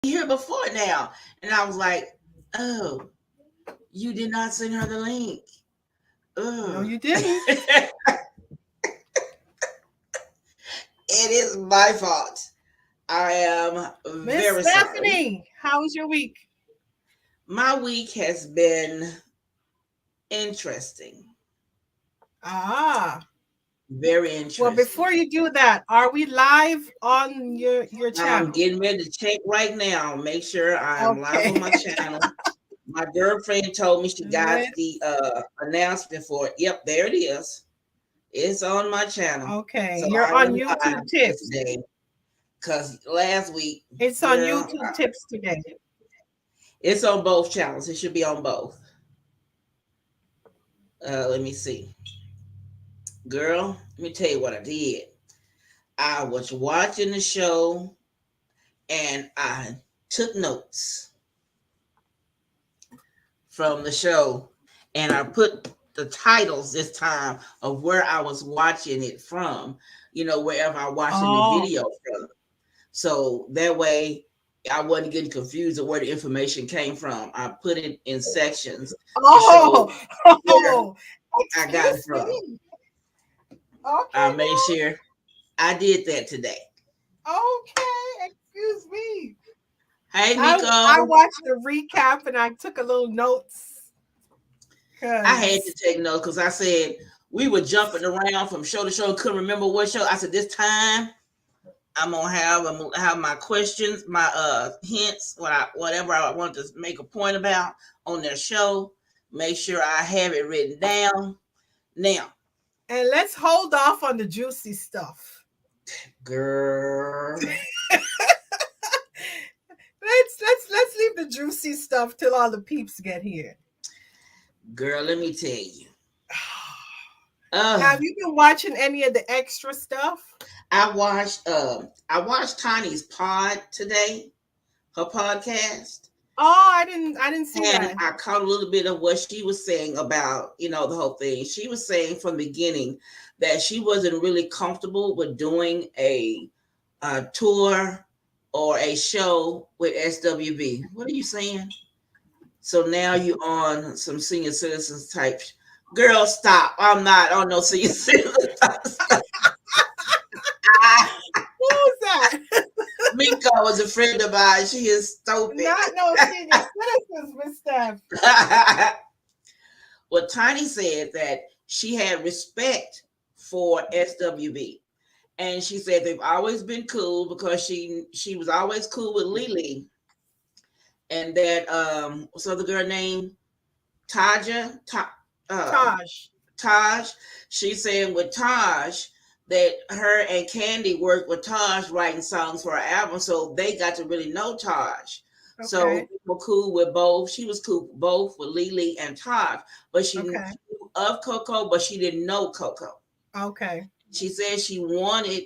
here before now. And I was like, oh, you did not send her the link. No, Ugh. you didn't. It is my fault. I am Miss very sorry. Stephanie, how was your week? My week has been interesting. Ah, Very well, interesting. before you do that, are we live on your I'm channel? getting ready to check right now. Make sure I'm live Okay. on my channel. My girlfriend told me she got Let's. the announcement for it. Yep, there it is. It's on my channel. Okay, So you're I on am live YouTube Tips. today. Because last week, It's on girl, YouTube Tips today. it's on both channels. It should be on both. Let me see. Girl, let me tell you what I did. I was watching the show and I took notes from the show and I put the titles this time of where I was watching it from, wherever I watching the Oh, video from. So that way I wasn't getting confused of where the information came from. I put it in sections to show oh, where oh, I got it excuse from. me. I Okay, made sure I did that today. now. Okay, excuse me. Hey, I Nico. watched the recap and I took a little notes I had to because take notes because I said we were jumping around from show to show, couldn't remember what show. I said this time I'm gonna have my questions, my hints, whatever I want to make a point about on their show. Make sure I have it written down. Now, and let's hold off on the juicy stuff. girl, Let's leave the juicy stuff till all the peeps get here. girl, let me tell you. Have Uh, you been watching any of the extra stuff? I watched Tiny's pod today, her podcast. Oh, I didn't see And that. I caught a little bit of what she was saying about, the whole thing. She was saying from the beginning that she wasn't really comfortable with doing a tour or a show with SWV. What are you saying? So now you're on some senior citizens type. Girl, stop. I'm not on no senior citizens type stuff. Who's that? Miko was a friend of mine. She is stupid. Not no senior citizens, Miss Steph. Well, Tiny said that she had respect for SWB. And she said they've always been cool because she was always cool with Lily. And that what's the other girl named Taja? Taj. Taj. She's saying with Taj that her and Candy worked with Taj writing songs for her album, so they got to really know Taj. So Okay. they were cool with both. She was cool both with Lily and Taj, but she knew Okay. of Coco, but she didn't know Coco. Okay. She said she wanted.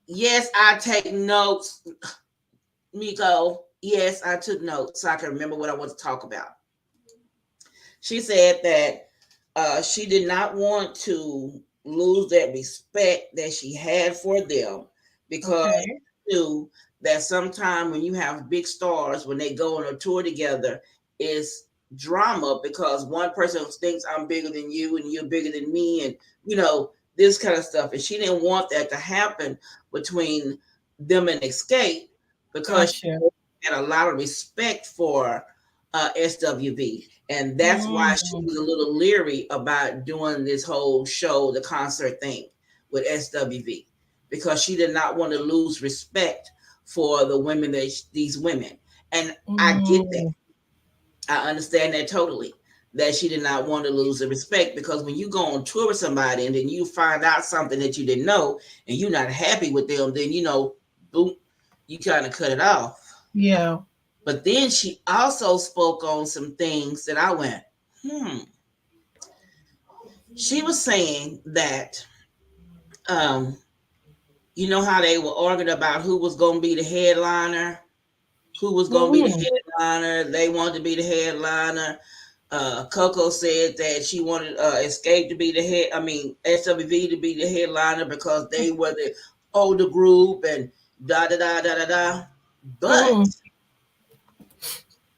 Yes, I take notes, Miko. Yes, I took notes so I can remember what I want to talk about. She said that she did not want to lose that respect that she had for them because Okay. she knew that sometimes when you have big stars, when they go on a tour together, it's drama because one person thinks I'm bigger than you and you're bigger than me, and this kind of stuff. And she didn't want that to happen between them and Escape because Gotcha. she had a lot of respect for SWV. And that's why she Mm. was a little leery about doing this whole show, the concert thing with SWV, because she did not want to lose respect for the women these women. And I get that. Mm. I understand that totally. That she did not want to lose the respect because when you go on tour with somebody and then you find out something that you didn't know and you're not happy with them, then boom, you kind of cut it off. Yeah. But then she also spoke on some things that I went, hmm. She was saying that, um, you know how they were arguing about who was going to be the headliner, who was going to be Mm-hmm. the headliner. They wanted to be the headliner. Coco said that she wanted Escape to be the head. I mean, SWV to be the headliner because they were the older group and da da da da da da. But Mm-hmm.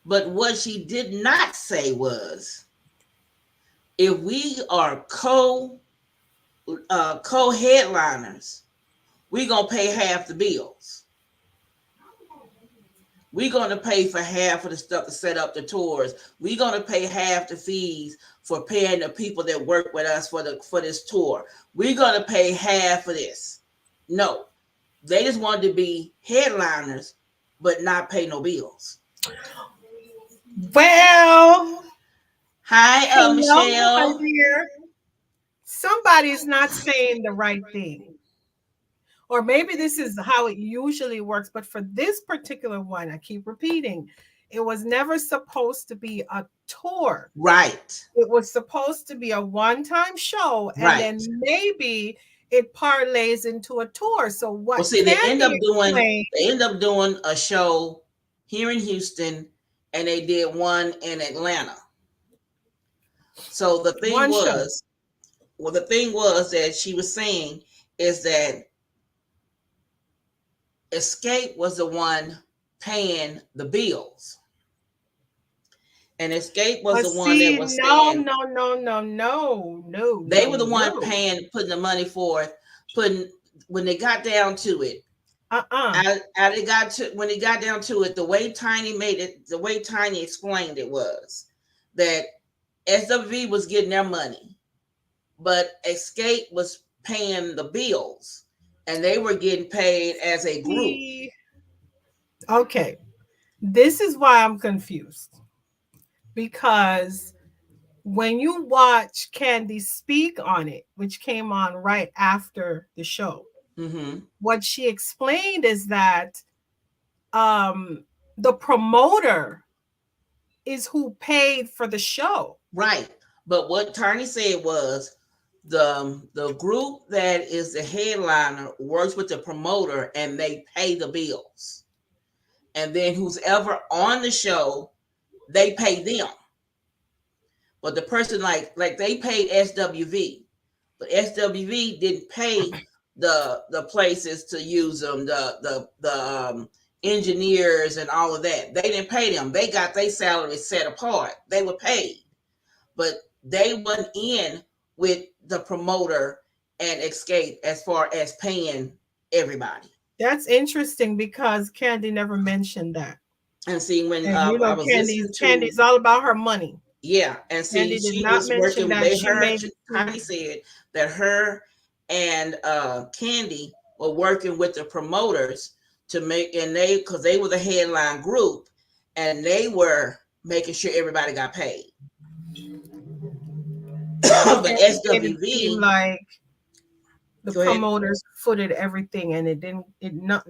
But what she did not say was, if we are co-headliners, we're gonna pay half the bills. We're gonna pay for half of the stuff to set up the tours. We're gonna pay half the fees for paying the people that work with us for this tour. We're gonna pay half of this. No, they just wanted to be headliners, but not pay no bills. Well, Hi, hello, my Michelle. dear. Somebody's not saying the right thing. Or maybe this is how it usually works. But for this particular one, I keep repeating, it was never supposed to be a tour. Right, It was supposed to be a one-time show, and right. then maybe it parlays into a tour. So Well, what see, Candy explained, they end up doing a show here in Houston, and they did one in Atlanta. So one show. the thing was that she was saying is that Xcape was the one paying the bills, and Xcape was But the one that see, was no, saying no, no, no, no, no, they no, were the one no. putting the money forth, putting when they got down to it. Uh-uh. It got to when it got down to it, the way Tiny made it, the way Tiny explained it was that SWV was getting their money, but Xcape was paying the bills, and they were getting paid as a group. See, okay. This is why I'm confused. Because when you watch Candy speak on it, which came on right after the show, Mm-hmm. what she explained is that um, the promoter is who paid for the show. Right, but what Tiny said was the group that is the headliner works with the promoter, and they pay the bills, and then who's ever on the show, they pay them. But the person like they paid SWV, but SWV didn't pay the places to use them, the engineers and all of that. They didn't pay them. They got their salary set apart. They were paid, but they wasn't in with the promoter and Xcape as far as paying everybody. That's interesting because Candy never mentioned that. And see, when And you I know, was listening to, Candy's all about her money. yeah, and see, Candy did she not was mention working. that. They She heard made it Tiny seem said that her and Candy were working with the promoters to make, and they because they were the headline group, and they were making sure everybody got paid. But Candy made it seem SWV, like the go ahead. promoters footed everything and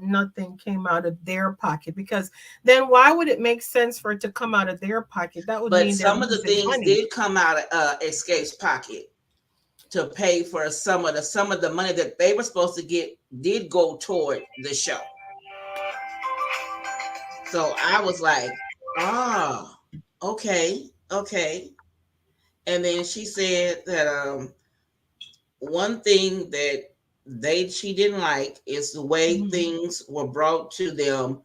nothing came out of their pocket, because then why would it make sense for it to come out of their pocket? That would But mean they're some of the losing things money. did come out of Escape's pocket to pay for some of the money that they were supposed to get did go toward the show. So I was like, oh, okay, okay. And then she said that one thing that they she didn't like is the way Mhm. things were brought to them.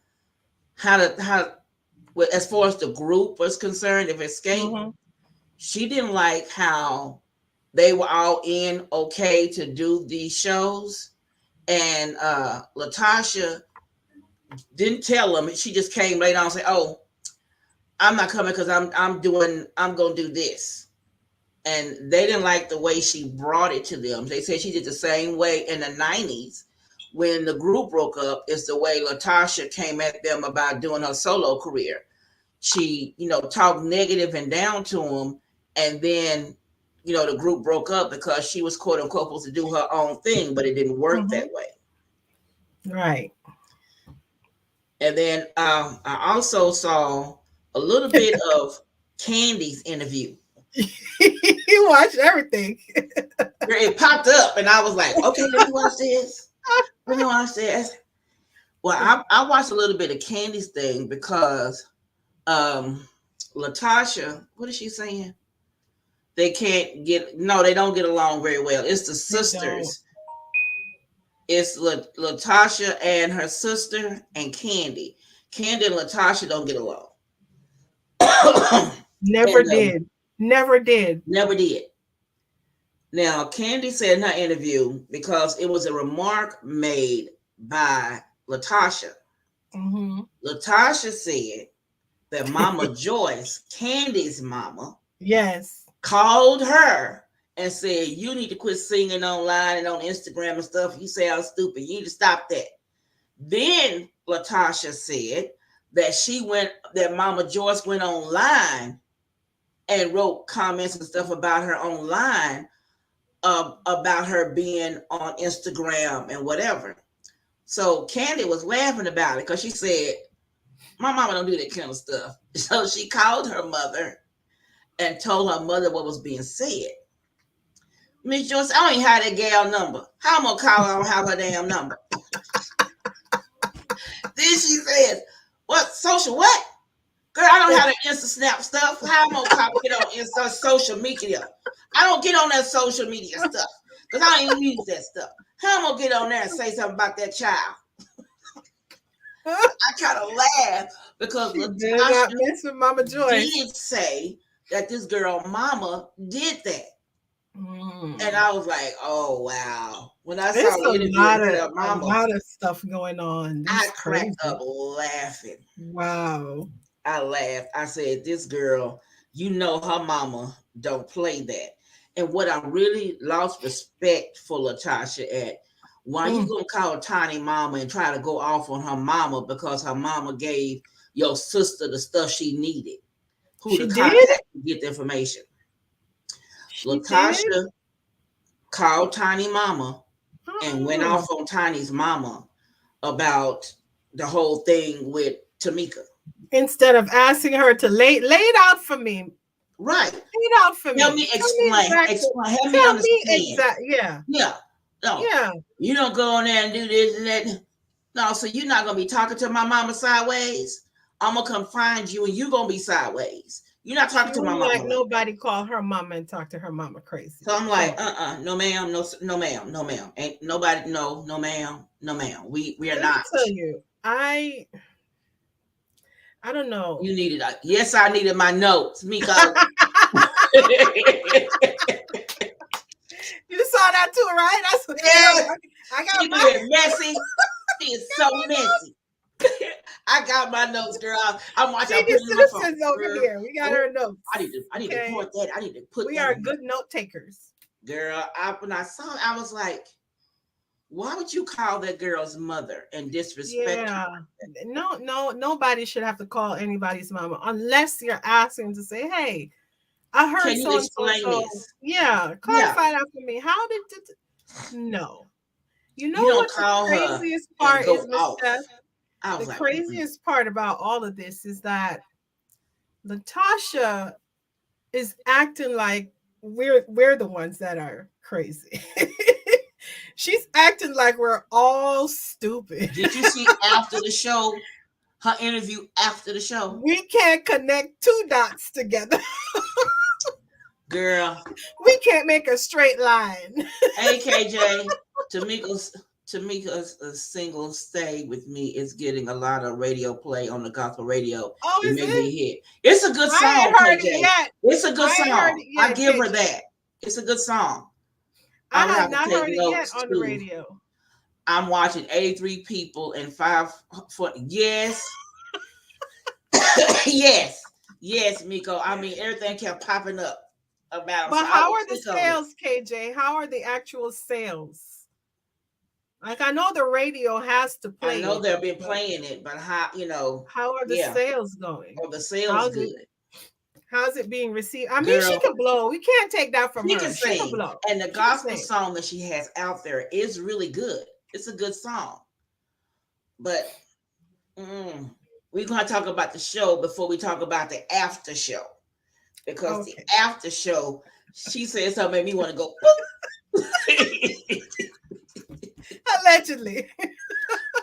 How well, as far as the group was concerned, if Escape, Mhm. she didn't like how they were all in okay to do these shows, and Latasha didn't tell them. She just came later on and said, "Oh, I'm not coming because I'm gonna do this." And they didn't like the way she brought it to them. They said she did the same way in the 90s when the group broke up. Is the way Latasha came at them about doing her solo career. She, talked negative and down to them, and then, the group broke up because she was quote unquote supposed to do her own thing, but it didn't work Mhm. that way. Right. And then I also saw a little bit of Candy's interview. You watch everything. It popped up, and I was like, okay, let me watch this. Let me watch this. Well, I watched a little bit of Candy's thing because Latasha, what is she saying? They don't get along very well. It's the They don't. sisters. It's Latasha and her sister and Candy. Candy and Latasha don't get along. Never And did. Never did. never did. Now, Candy said in her interview, because it was a remark made by Latasha. Mm-hmm. Latasha said that Mama Joyce, Candy's mama, Yes. called her and said, "You need to quit singing online and on Instagram and stuff. You sound stupid. You need to stop that." Then Latasha said that Mama Joyce went online and wrote comments and stuff about her online, about her being on Instagram and whatever. So Candy was laughing about it because she said, "My mama don't do that kind of stuff." So she called her mother and told her mother what was being said. Miss Joyce, I don't even have that gal number. How am I gonna call her? I don't have her damn number. Then she says, "What social what? Girl, I don't have the Insta Snap stuff. How am I gonna get on Insta social media? I don't get on that social media stuff because I don't even use that stuff. How am I gonna get on there and say something about that child?" I kind of laugh because Not mess with Mama Joyce. did say that this girl mama did that. And I was like, "Oh wow!" When I There's saw the interview with her mama, a lot of stuff going on. I cracked up laughing. Wow. I laughed. I said, "This girl, you know her mama don't play that." And what I really lost respect for Latasha at, why you gonna call Tiny mama and try to go off on her mama because her mama gave your sister the stuff she needed, who to contact to get the information. Latasha called Tiny mama and went off on Tiny's mama about the whole thing with Tamika. Instead of asking her to lay it out for me. Right. Lay it out for me. Help me explain. Help me understand. Yeah. Yeah. No. Yeah. You don't go on there and do this and that. No, so you're not gonna be talking to my mama sideways. I'm gonna come find you and you're gonna be sideways. You're not talking to my mama. Like nobody call her mama and talk to her mama crazy. So I'm like, no ma'am, no ma'am, no ma'am. Ain't nobody, no ma'am, no ma'am. We are not. I tell you, I don't know. You needed yes, I needed my notes, Miko. You saw that too, right? That's what I got my messy. She is so messy. I got my notes, girl. I'm watching. Citizens over here. We got our notes. I need to report that. I need to put. We are good note takers, girl. When I saw it, I was like, "Why would you call that girl's mother and disrespect her?" No, nobody should have to call anybody's mama unless you're asking to say, "Hey, I heard Can you explain this?" Yeah, clarify that for me. How did no? You know you what the craziest part is, Miss Steph? The craziest part about all of this is that Latasha is acting like we're the ones that are crazy. She's acting like we're all stupid. Did you see after the show, her interview after the show? We can't connect two dots together. Girl. We can't make a straight line. Hey, KJ, Tamika's single Stay With Me is getting a lot of radio play on the gospel radio. Oh, is it? Be a hit. It's a good song, I ain't heard KJ. it yet. It's a good song. I give her that. It's a good song. I have not heard it yet on the radio. I'm watching 83 people and 5 foot. Yes. Yes, Miko. I mean, everything kept popping up about. But how are the sales, KJ? How are the actual sales? Like, I know the radio has to play. I know they've been playing it, but how are the sales going? Oh, the sales good. How's it being received? I mean, she can blow. We can't take that from her. She can blow. And the gospel song that she has out there is really good. It's a good song. But we're going to talk about the show before we talk about the after show. Because the after show, she said something made me want to go. Allegedly. I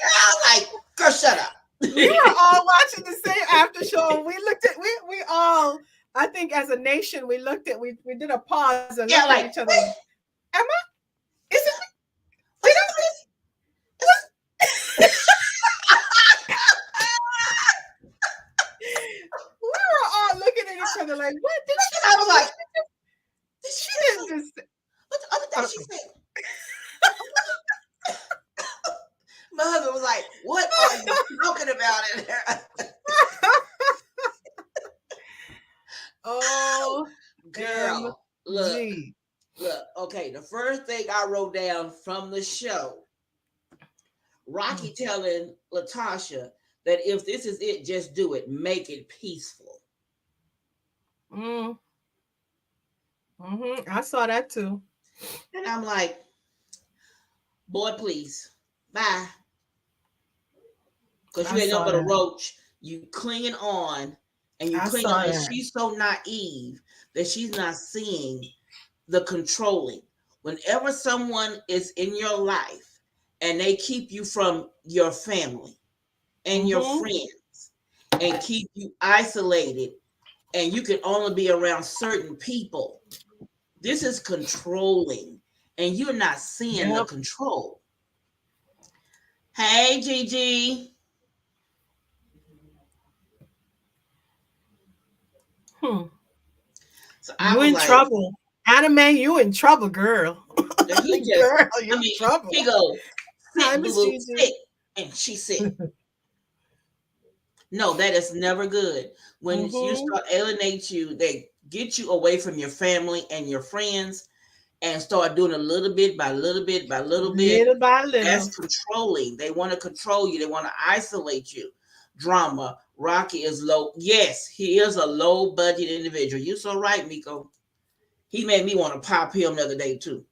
was like, girl, shut up. We were all watching the same after show. We looked at, we all, I think as a nation, we looked at, we did a pause and looked at each other. Am I? Is it? Did I we were all looking other like, what did she? I was like, did She she didn't say? just. What the other thing she said? My husband was like, what are you talking about in there? O M Girl, look, G. okay, the first thing I wrote down from the show, Rocky telling Latasha that if this is it, just do it. Make it peaceful. Mm. I saw that too. And I'm like, boy, please, bye. Because I you ain't nothing saw but a that. roach. You clinging on, and you I clinging on, saw and that. she's so naive that she's not seeing the controlling. Whenever someone is in your life and they keep you from your family and your Mm-hmm. friends and keep you isolated, and you can only be around certain people, this is controlling, and you're not seeing the Yep. control. Hey, Gigi. Hmm. So I You was in like, trouble. Anime, you in trouble, girl. he just, Girl, you I in mean, trouble. he go, Hi, sit, boo Miss boo, Gigi. sit. And she sit. No, that is never good. When you Mm-hmm. start alienate you, they get you away from your family and your friends and start doing a little bit by little bit by little bit. Little by That's little. controlling. They want to control you. They want to isolate you. Drama. Rocky is low. Yes, he is a low budget individual. You're so right, Miko. He made me want to pop him the other day too.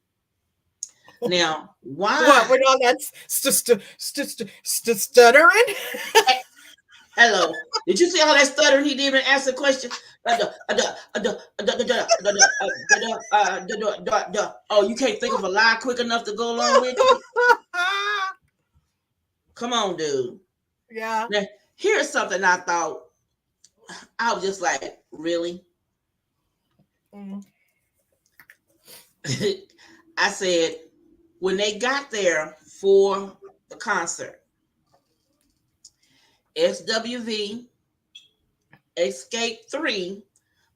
Now, What why? with all that stuttering? Hello. Did you see all that stuttering he did and ask the question? Oh, you can't think of a lie quick enough to go along with it? Come on, dude. Yeah. Now, here's something I thought. I was just like, really? Mm. I said, when they got there for the concert, SWV, Xcape 3,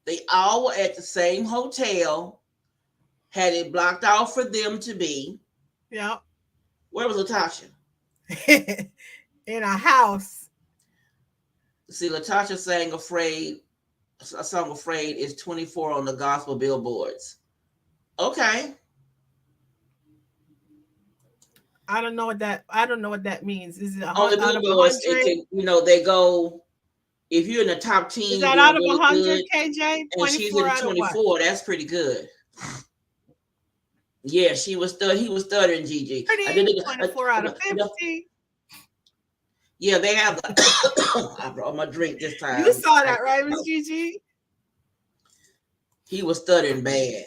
they all were at the same hotel, had it blocked off for them to be. Yeah. Where was Latasha? In a house. See, Latasha sang Afraid, a song Afraid is 24 on the gospel billboards. Okay. I don't know what that means. Is it On the out of billboards, it 100? can, they go, if you're in the top Is 10 that doing out of really 100, good, KJ? and she's 24 in out of what? 24, that's pretty good. Yeah, he was stuttering, Gigi. 30, 24 out of 50. Yeah, they have the I brought my drink this You time. saw that, right, Miss Gigi? He was stuttering bad.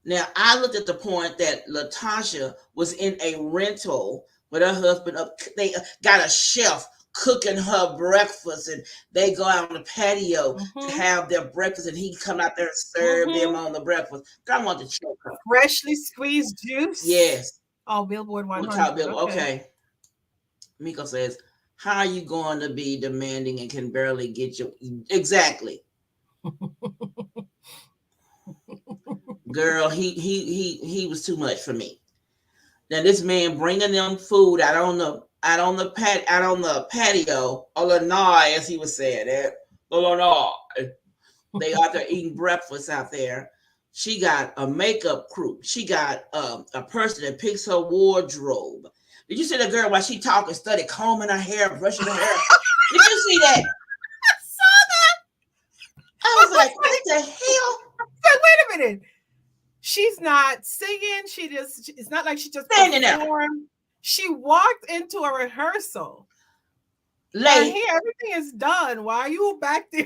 Now I looked at the point that Latasha was in a rental with her husband up. They got a chef cooking her breakfast, and they go out on the patio to Mm-hmm. have their breakfast, and he come out there and serve them Mm-hmm. on the breakfast. I want to choke her. Freshly squeezed juice. Yes, Oh, Billboard on top 100. bill. Okay. Okay, Miko says, "How are you going to be demanding and can barely get you exactly?" Girl, he was too much for me. Now this man bringing them food out on the patio, or lanai, as he was saying it, the lanai. They out there eating breakfast out there. She got a makeup crew. She got a person that picks her wardrobe. Did you see the girl while she talking, study combing her hair, brushing her hair? Did you see that? I saw that. I was like, what the hell? Wait a minute. She's not singing. It's not like she just Standing there, performed. She walked into a rehearsal. Her late, hair, everything is done. Why are you back there?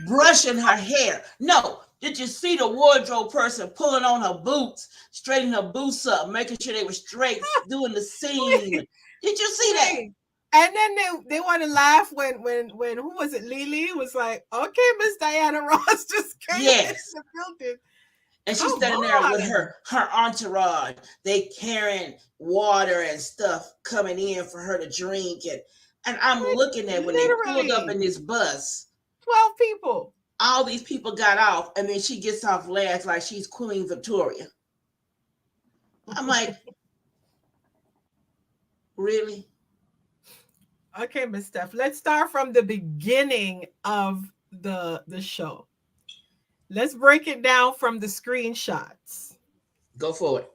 brushing her hair. No, did you see the wardrobe person pulling on her boots, straightening her boots up, making sure they were straight, doing the seam? Did you see that? Wait. And then they want to laugh when who was it? Lily was like, okay, Miss Diana Ross just came in Yes. the building. And she's Come standing there with on. her entourage. They carrying water and stuff coming in for her to drink. And I'm looking at when they pulled up Literally in this bus. 12 people. All these people got off, and then she gets off last like she's Queen Victoria. I'm like, really? Okay, Miss Steph, let's start from the beginning of the show. Let's break it down from the screenshots. Go for it.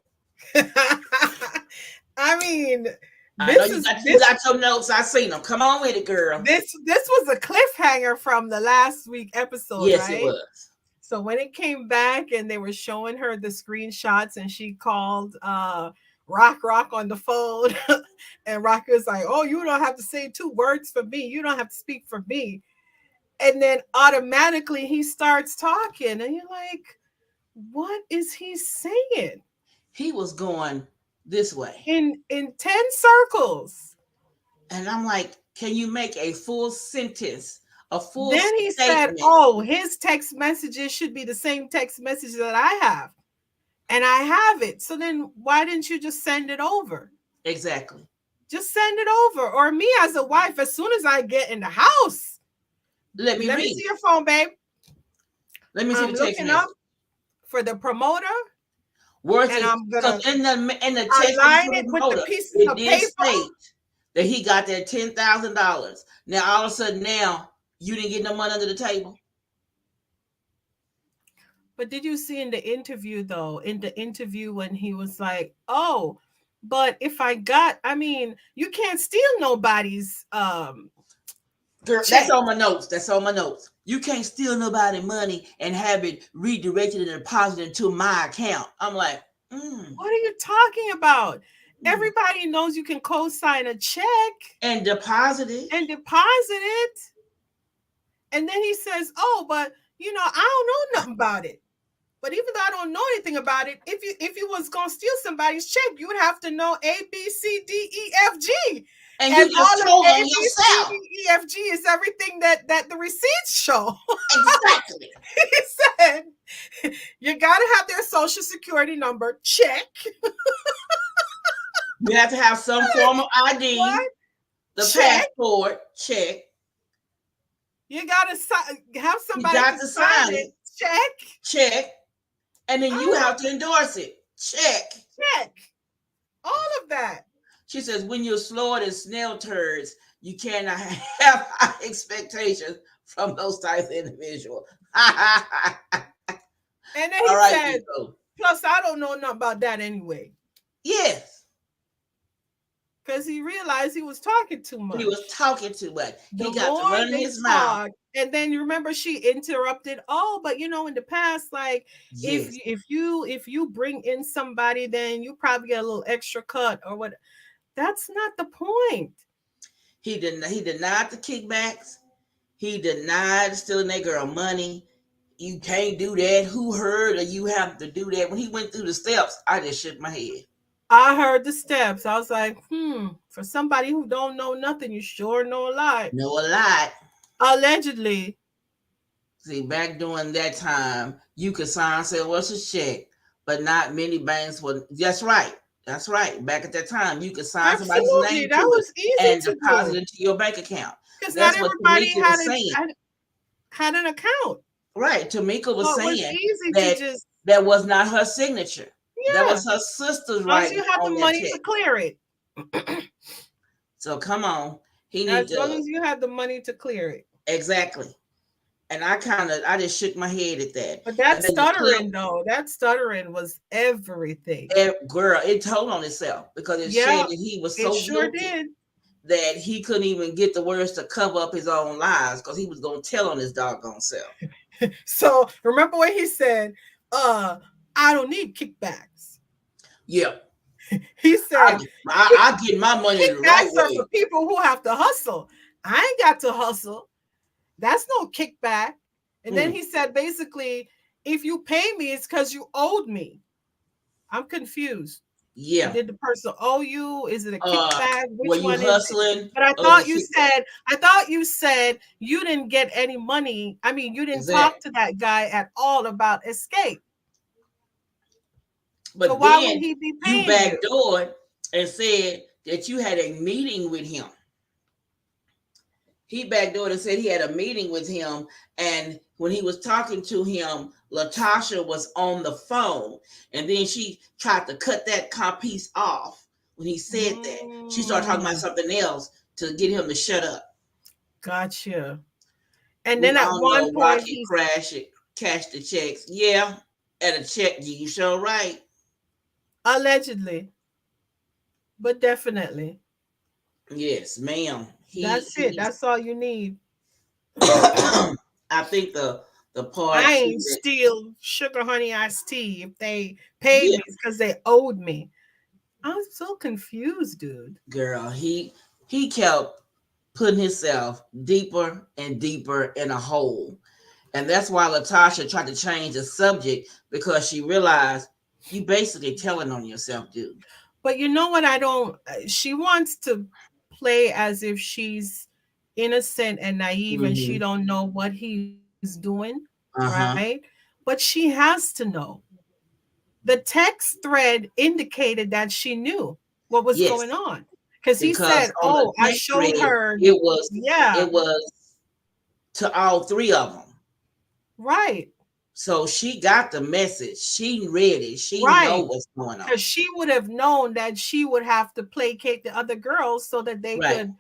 I mean, I know this is you this got your notes. I seen them. Come on with it, girl. this was a cliffhanger from the last week episode, Yes, it right? was. So when it came back and they were showing her the screenshots and she called Rock on the phone and Rock was like, "Oh, you don't have to say 2 words for me. You don't have to speak for me." And then automatically he starts talking and you're like, "What is he saying?" He was going this way. In 10 circles. And I'm like, can you make a full sentence, a full Then he said, statement? "Oh, his text messages should be the same text message that I have. And I have it. So then why didn't you just send it over?" Exactly. Just send it over. Or me as a wife, as soon as I get in the house, Let me let me read. see your phone, babe. Let me see I'm the text looking message. up for the promoter, Words and I'm because gonna in the text align message it with the promoter, pieces it of did paper. state that he got that $10,000. Now all of a sudden now you didn't get no money under the table. But did you see in the interview though? In the interview when he was like, "Oh, but if I got, I mean, you can't steal nobody's Girl, that's check." on my notes. That's on my notes. You can't steal nobody money and have it redirected and deposited into my account. I'm like, What are you talking about? mm. Everybody knows you can co-sign a check And deposit it. and deposit it. And then he says, "Oh, but I don't know nothing about it." But even though I don't know anything about it, if you was gonna steal somebody's check, you would have to know A, B, C, D, E, F, G. And And you just all of told A, on B, C, yourself. D, E, F, G is everything that the receipts show. Exactly. He said, "You gotta have their social security number, check. You have to have some form of ID, What? the Check. passport, check. You gotta have You somebody got to to sign sign it, it, check. check. And then you Oh, have to endorse it, check. check. All of that." She says, when you're slower than snail turds, you cannot have high expectations from those types of individuals. And then All he right, said, Nico. "Plus, I don't know nothing about that anyway." Yes. Because he realized he was talking too He was much. talking too much. The He got to more run they his mouth. talk, and then you remember she interrupted. "Oh, but in the past, like Yes. if you bring in somebody, then you probably get a little extra cut or what." That's not the point. He denied the kickbacks. He denied stealing that girl money. You can't do that. Who heard or you have to do that? When he went through the steps, I just shook my head. I heard the steps. I was like, for somebody who don't know nothing, you sure know a lot. Know a lot. Allegedly. See, back during that time, you could sign and say, what's a check? But not many banks would. That's right. That's right. Back at that time, you could sign somebody's Absolutely. name That to it was easy and to deposit do. it into your bank account. Because not That's what everybody Tamika was saying. had an account. Right. Tamika was So it was saying easy to that just, that was not her signature. That yeah, was her sister's as long as writing you have the on that money to check. clear it. So come on. He need As long to as you have the money to clear it. exactly. And I just shook my head at that. But that And then the clip, stuttering was everything. girl, it told on itself because it Yeah, said that he was it so sure guilty did. that he couldn't even get the words to cover up his own lies because he was gonna tell on his doggone self. So remember when he said, I don't need kickbacks. Yeah. He said, I get my money the right kickbacks are way. for people who have to hustle. I ain't got to hustle. That's no kickback. And then he said, basically, if you pay me, it's because you owed me. I'm confused. Yeah. Did the person owe you? Is it a kickback? Were Which you one hustling? is it? But I thought you said you didn't get any money. I mean, you didn't talk to that guy at all about Xcape. But so why then would he be you paying you? backdoored and said that you had a meeting with him. he backdoored and said he had a meeting with him, and when he was talking to him, Latasha was on the phone, and then she tried to cut that piece off. When he said that, she started talking about Mm, something else to get him to shut up. gotcha. And We then at all one know point Rocky he cashed the checks. Yeah, at a check, you sure right. allegedly, but definitely. Yes, ma'am. That's it. He That's all you need. I think the part I too ain't that steal sugar honey iced tea if they paid yeah, me because they owed me. I was so confused, dude. girl, he kept putting himself deeper and deeper in a hole. And that's why Latasha tried to change the subject because she realized you basically telling on yourself, dude. But you know what? I don't. She wants to play as if she's innocent and naive, and she Mm-hmm. don't know what he's doing, right? Uh-huh. But she has to know. The text thread indicated that she knew what was going Yes. on because he Because said, on the "Oh, I text showed thread, her." it Yeah, was to all three of them. right, So she got the message. She read it. She know right. what's going on. Because she would have known that she would have to placate the other girls so that they Right. could,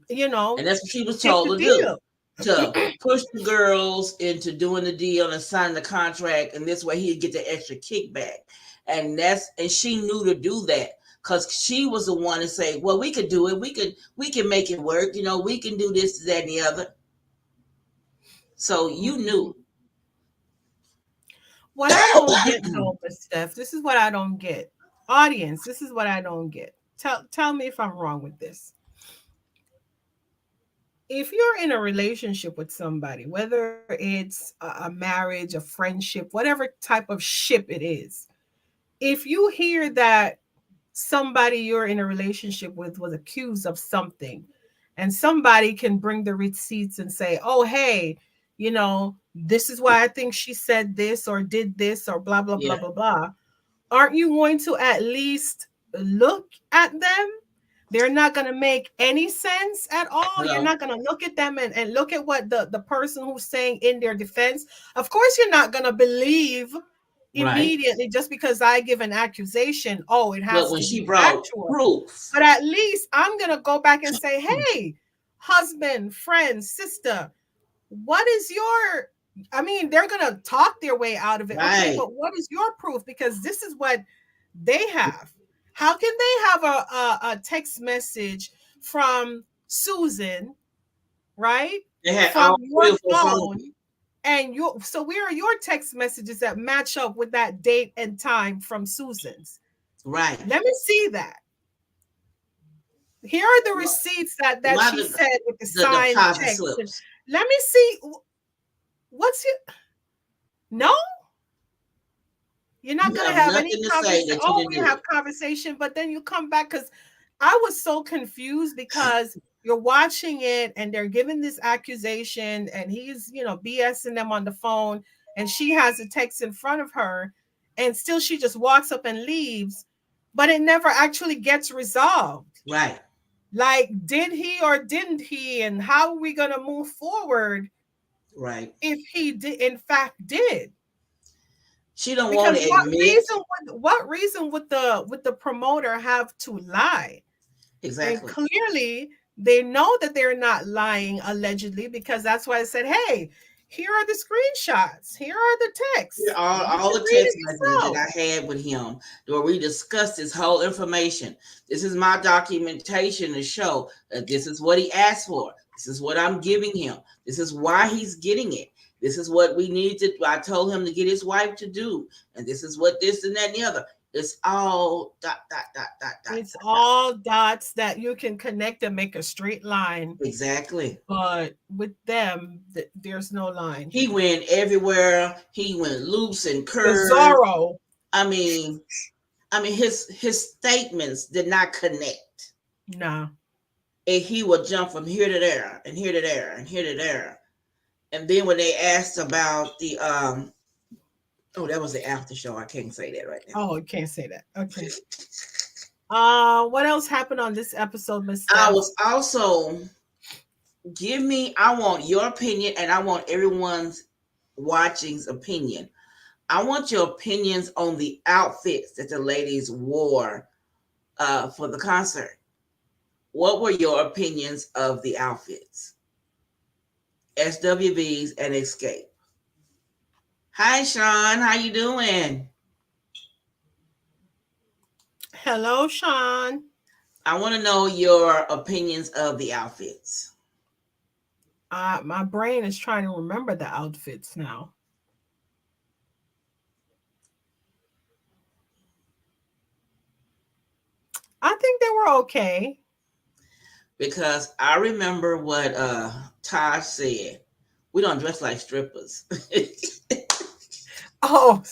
you know, And that's what she was take told the to do. deal. To push the girls into doing the deal and signing the contract, and this way he'd get the extra kickback. And she knew to do that because she was the one to say, "Well, we could do it. We can make it work. We can do this, that, and the other." So you Mhm. knew. What I don't get though, Miss Steph, this is what I don't get. Audience, this is what I don't get. Tell me if I'm wrong with this. If you're in a relationship with somebody, whether it's a marriage, a friendship, whatever type of ship it is, if you hear that somebody you're in a relationship with was accused of something, and somebody can bring the receipts and say, oh, hey, this is why I think she said this or did this or blah, blah, Yeah. blah, blah, blah. Aren't you going to at least look at them? They're not going to make any sense at all. You're Hello. not going to look at them and look at what the person who's saying in their defense. Of course, you're not going to believe Right. immediately just because I give an accusation. Oh, it But has when to she be brought factual. proof, But at least I'm going to go back and say, hey, husband, friend, sister, what is your, I mean, they're going to talk their way out of it. Okay, right, but what is your proof? Because this is what they have. How can they have a text message from Susan, right? they had From all your three of her phone, phones. and so where are your text messages that match up with that date and time from Susan's? Right. Let me see that. Here are the receipts that Why she said with the the signed deposit checks. slips? Let me see. What's it? No, you're not You going to have have any nothing to say conversation. that you Oh, didn't we do have it. conversation, but then you come back because I was so confused because you're watching it and they're giving this accusation and he's, BSing them on the phone and she has a text in front of her and still she just walks up and leaves, but it never actually gets resolved. Right. Like, did he or didn't he? And how are we going to move forward Right. if he did, in fact, did? She don't want Because to admit. what reason would the promoter have to lie? And Exactly. clearly they know that they're not lying allegedly because that's why I said, hey, here are the screenshots, here are the Here texts, are you all can the read text it messages that yourself. I had with him where we discussed this whole information. This is my documentation to show that this is what he asked for. This is what I'm giving him. This is why he's getting it. This is what we need to. I told him to get his wife to do, and this is what this and that and the other. It's all dot dot dot dot dot It's dot dot. all dots that you can connect and make a straight line, Exactly. but with them there's no line. He went everywhere. He went loose and The curves. Zorro. I mean, his statements did not connect. No. And he would jump from here to there and here to there and here to there. And then when they asked about the oh, that was the after show. I can't say that right now. Oh, you can't say that. Okay. What else happened on this episode, Miss I Steph? was also I want your opinion and I want everyone's watching's opinion. I want your opinions on the outfits that the ladies wore for the concert. What were your opinions of the outfits? SWVs and Xcape. Hi, Sean. How you doing? Hello, Sean. I want to know your opinions of the outfits. My brain is trying to remember the outfits now. I think they were okay. Because I remember what Taj said. We don't dress like strippers. Oh,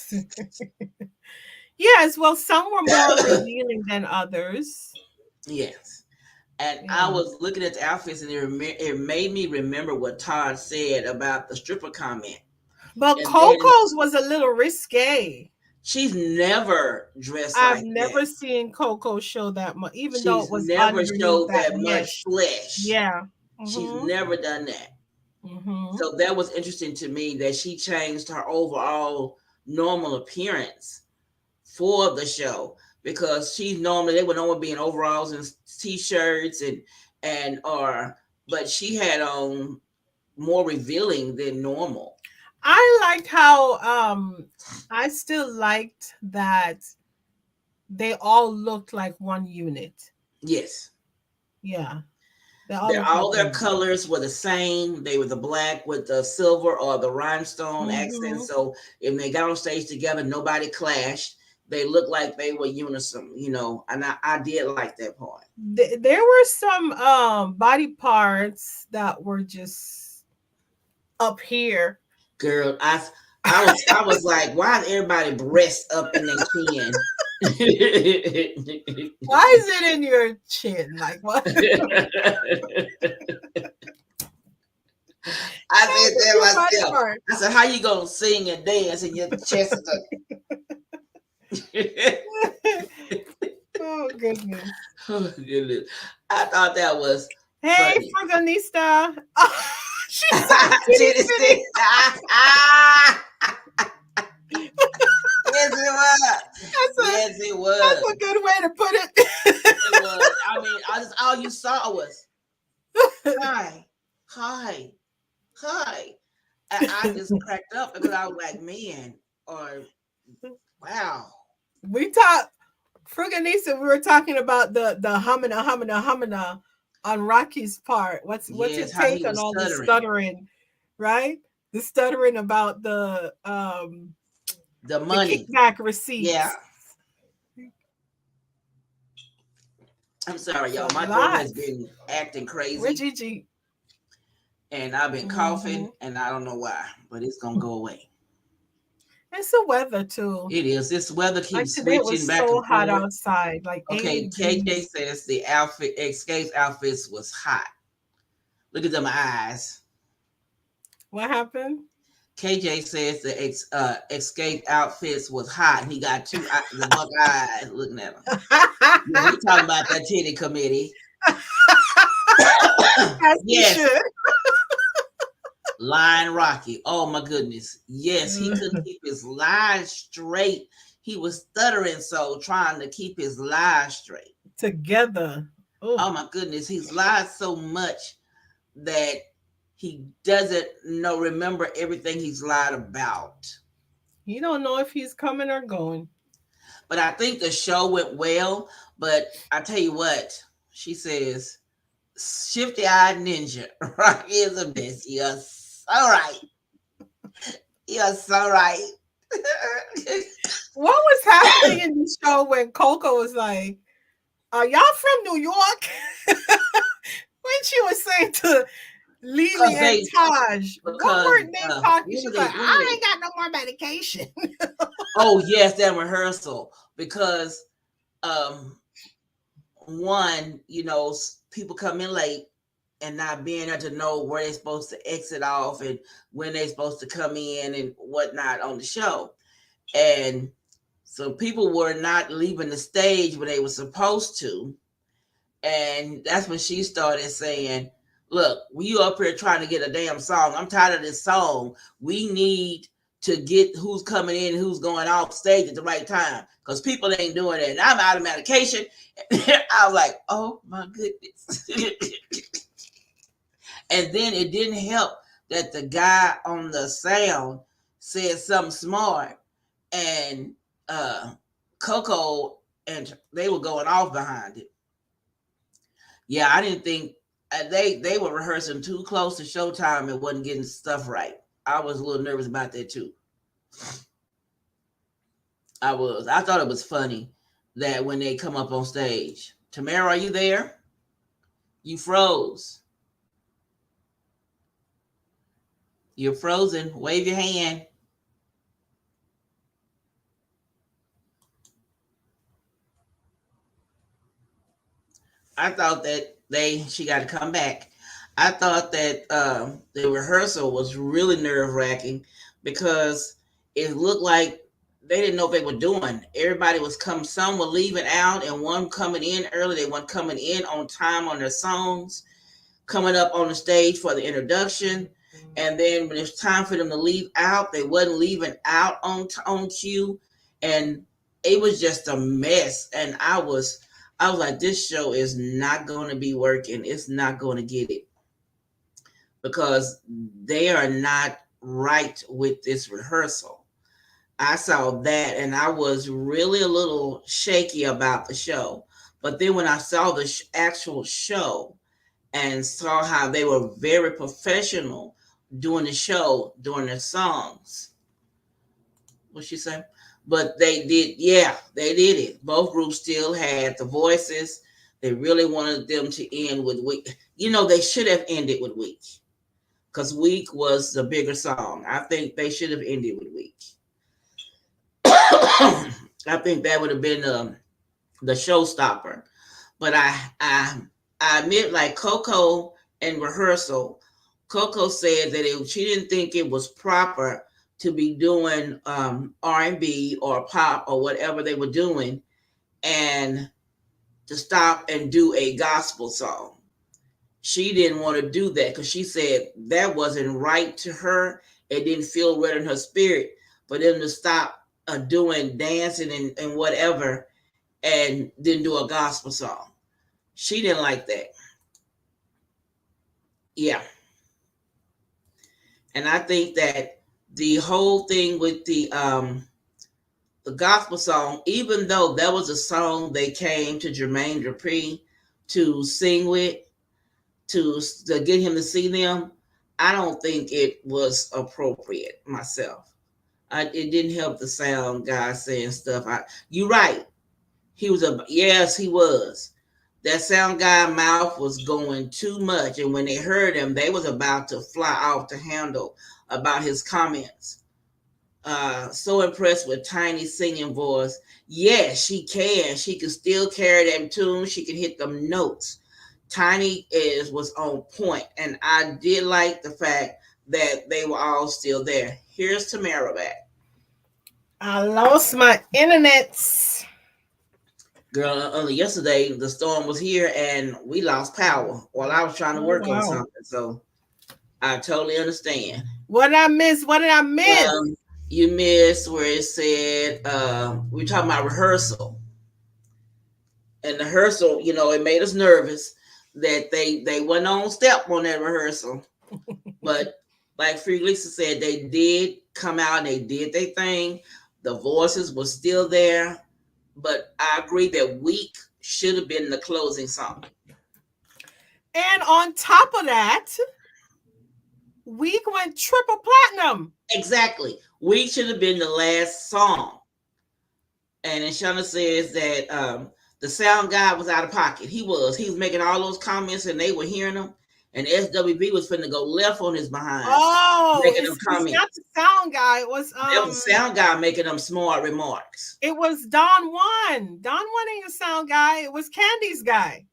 yes. Well, some were more revealing than others. Yes. And I Yeah. was looking at the outfits and it made me remember what Todd said about the stripper comment. But And then Coco's was a little risque. she's never dressed I've like that. never seen Coco show that much, even though She's it was never underneath showed that that much mesh. flesh. Yeah. She's Mm-hmm. never done that. Mm-hmm. So that was interesting to me that she changed her overall normal appearance for the show because she's normally they would normally be in overalls and t-shirts and or but she had on more revealing than normal. I liked how I still liked that they all looked like one unit. Yes. Yeah. They all looked like All their one unit. colors were the same. They were the black with the silver or the rhinestone accent. Mm-hmm. So if they got on stage together, nobody clashed. They looked like they were unison, and I did like that part. There were some body parts that were just up here. Girl, I was like, why is everybody breast up in their chin? Why is it in your chin? Like what? I How's said it to your body myself, part? I said, how you gonna sing and dance and your chest is Oh goodness. oh, goodness. I thought that was Hey, funny. Fruganista. Oh, she said titty Titty titty. stick. Yes, it was. That's a Yes, it that's was. a good way to put It was. I mean, all you saw was it. hi, hi, hi. And I just cracked up because I was like, man, or wow. We talked Fruganisa, we were talking about the humana on Rocky's part. What's Yes, it how he take on was all the stuttering. stuttering, right? The stuttering about The the money. kickback Yeah. receipts. I'm sorry, It's a y'all. My throat lot. has been acting Where crazy Gigi? and I've been Hmm. coughing and I don't know why, but it's gonna go away. It's the weather too. It is. This weather Like keeps today it switching was back so and hot forth. outside, like 80 Okay, KJ degrees. says the outfit Escape's outfits was hot. Look at them eyes. What happened? KJ says the Escape outfits was hot. And he got the buck eyes looking at him. Yeah, he talking about that titty committee. As he Yes, should. Lion Rocky. Oh my goodness. Yes, he couldn't keep his lies straight. He was stuttering so trying to keep his lies straight. Together. Oh, Oh my goodness, he's lied so much that he doesn't remember everything he's lied about. you don't know if he's coming or going. But I think the show went well. But I tell you what, she says, Shifty Eyed Ninja, right? Is a mess. You're so right. You're so right. What was happening in the show when Coco was like, "Are y'all from New York?" When she was saying to Lily Because and they, Taj, what because weren't they talking? when She were was like, they, when were "I they? ain't got no more medication." Oh, yes, that rehearsal. Because um, one, people come in late and not being there to know where they're supposed to exit off and when they're supposed to come in and whatnot on the show. And so people were not leaving the stage when they were supposed to. And that's when she started saying, Look, we up here trying to get a damn song. I'm tired of this song. We need to get who's coming in and who's going off stage at the right time because people ain't doing it. And I'm out of medication. I was like, oh my goodness. And then it didn't help that the guy on the sound said something smart, and Coco and they were going off behind it. Yeah, I didn't think they were rehearsing too close to showtime and wasn't getting stuff right. I was a little nervous about that too. I was. I thought it was funny that when they come up on stage, Tamara, are you there? You froze. You're frozen. Wave your hand. I thought that she got to come back. I thought that the rehearsal was really nerve wracking because it looked like they didn't know what they were doing. Everybody was coming, some were leaving out, and one coming in early. They weren't coming in on time on their songs, coming up on the stage for the introduction. And then when it's time for them to leave out, they wasn't leaving out on cue. And it was just a mess. And I was like, this show is not going to be working. It's not going to get it because they are not right with this rehearsal. I saw that and I was really a little shaky about the show. But then when I saw the actual show and saw how they were very professional doing the show, doing their songs, what'd she say? But they did, yeah, they did it. Both groups still had the voices. They really wanted them to end with Week. You know, they should have ended with Week because Week was the bigger song. I think they should have ended with Week. I think that would have been the showstopper. But I admit, like Coco in rehearsal, Coco said that she didn't think it was proper to be doing R&B or pop or whatever they were doing and to stop and do a gospel song. She didn't want to do that because she said that wasn't right to her. It didn't feel right in her spirit for them to stop doing dancing and whatever and then do a gospel song. She didn't like that. Yeah. And I think that the whole thing with the gospel song, even though that was a song they came to Jermaine Dupri to sing with, to get him to see them, I don't think it was appropriate myself. It didn't help the sound guy saying stuff. You're right. He was. That sound guy mouth was going too much, and when they heard him, they was about to fly off the handle about his comments. So impressed with Tiny's singing voice. Yes, she can. She can still carry them tunes. She can hit them notes. Tiny was on point, and I did like the fact that they were all still there. Here's Tamara back. I lost my internet. Girl, only yesterday the storm was here and we lost power while I was trying to work on something. So I totally understand. What did I miss? You missed where it said we were talking about rehearsal. And the rehearsal, it made us nervous that they went on step on that rehearsal. But like Free Lisa said, they did come out and they did their thing. The voices were still there. But I agree that Week should have been the closing song. And on top of that, Week went triple platinum. Exactly. Week should have been the last song. And then Shauna says that the sound guy was out of pocket. He was making all those comments and they were hearing them. And SWV was finna go left on his behind. Oh, it's not the sound guy. It was the sound guy making them smart remarks. It was Don Juan. Don Juan ain't a sound guy. It was Candy's guy.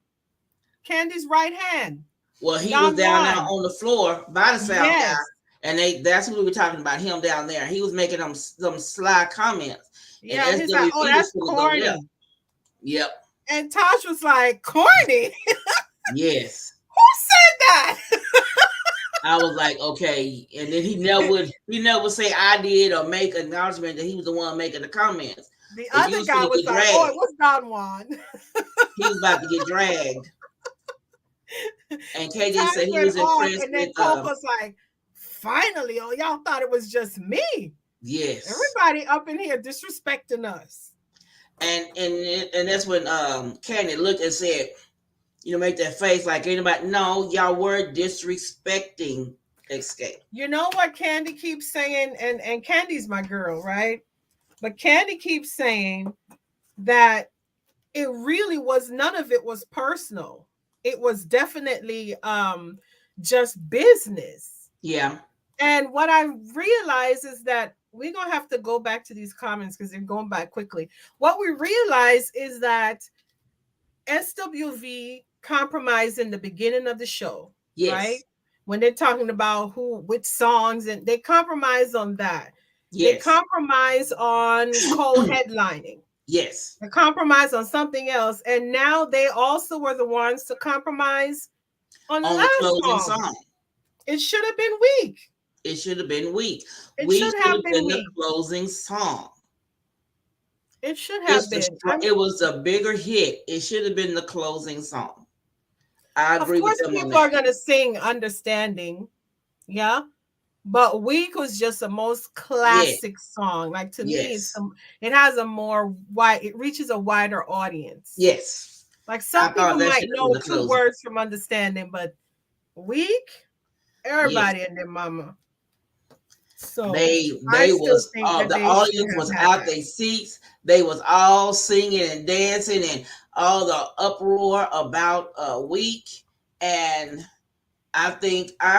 Candy's right hand. Well, he was down there on the floor by the sound guy. And that's what we were talking about, him down there. He was making them sly comments. Yeah, he's like, oh, that's corny. Yep. And Tosh was like, corny? Yes. Who that? I was like, okay. And then he never would say I did or make acknowledgement that he was the one making the comments. The But you other was guy gonna was get like, "Oh, dragged. it was Don Juan." He was about to get dragged. And The KJ time said he went was off, impressed and then with Coco's like, "Finally, oh, y'all thought it was just me. yes. Everybody up in here disrespecting us." And that's when Candy looked and said, make that face like anybody. No, y'all were disrespecting Escape. You know what Candy keeps saying, and Candy's my girl, right? But Candy keeps saying that it really was, none of it was personal. It was definitely just business. Yeah. And what I realize is that we're gonna have to go back to these comments because they're going back quickly. What we realize is that SWV compromised in the beginning of the show, right? Yes. When they're talking about which songs, and they compromise on that. They Yes. compromise on co-headlining. Yes. They compromise on something else, and now they also were the ones to compromise on the On the last closing song. song. It should have been weak. It should have been weak. It We should should have have been been the weak. closing song. It should have been. It was a bigger hit. It should have been the closing song. I Of agree with course, them on people are that. going to sing Understanding. Yeah. But Weak was just the most Yes. classic song. Like, to me, Yes. it has a more wide, it reaches a wider audience. Yes. Like, I some thought people that might should have been know the two closing. words from Understanding, but Weak, Yes. everybody and their mama. So I They still was think that the they should audience have was had out that. their seats. They was all singing and dancing and all the uproar about Week. And I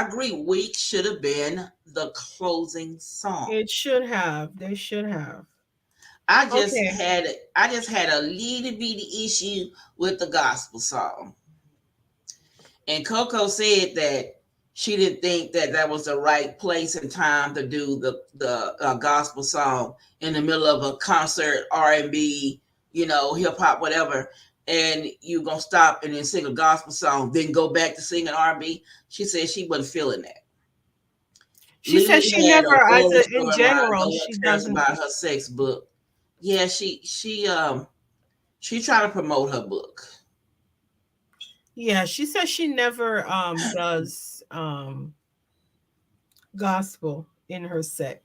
agree. Week should have been the closing song. It should have. They should have. I just Okay. had I just had a little bitty issue with the gospel song. And Coco said that she didn't think that that was the right place and time to do the gospel song in the middle of a concert, R&B, hip hop, whatever. And you gonna stop and then sing a gospel song, then go back to singing R&B. She said she wasn't feeling that. She said Lily she had a never, horror in storyline. No general, one she cares doesn't. about her sex book. Yeah, she tried to promote her book. Yeah, she says she never does gospel in her set.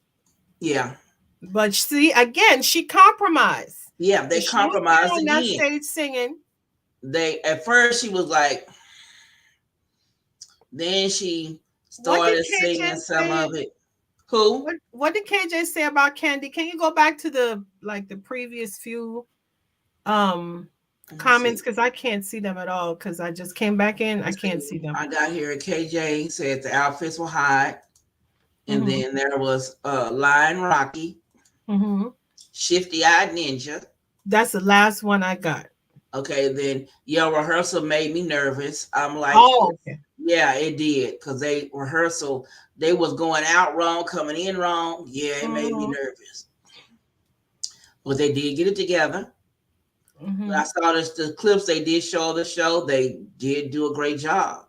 Yeah. But see, again, she compromised. Yeah, they If she was there compromised on that again. stage singing, They at first she was like, then she what did started singing KJ some say? of it. Who? What did KJ say about Candy? Can you go back to the previous few Let me see. comments, because I can't see them at all because I just came back in. I Let's can't see. see them. I got here. KJ said the outfits were hot, and Mm-hmm. then there was Lion Rocky, Mm-hmm. Shifty Eyed Ninja. That's the last one I got. Okay, then your rehearsal made me nervous. I'm like, Oh, okay. yeah, it did, because they was going out wrong, coming in wrong. Yeah, it made me Mm-hmm. nervous, but they did get it together. When Mm-hmm. I saw the clips they did show the show, they did do a great job.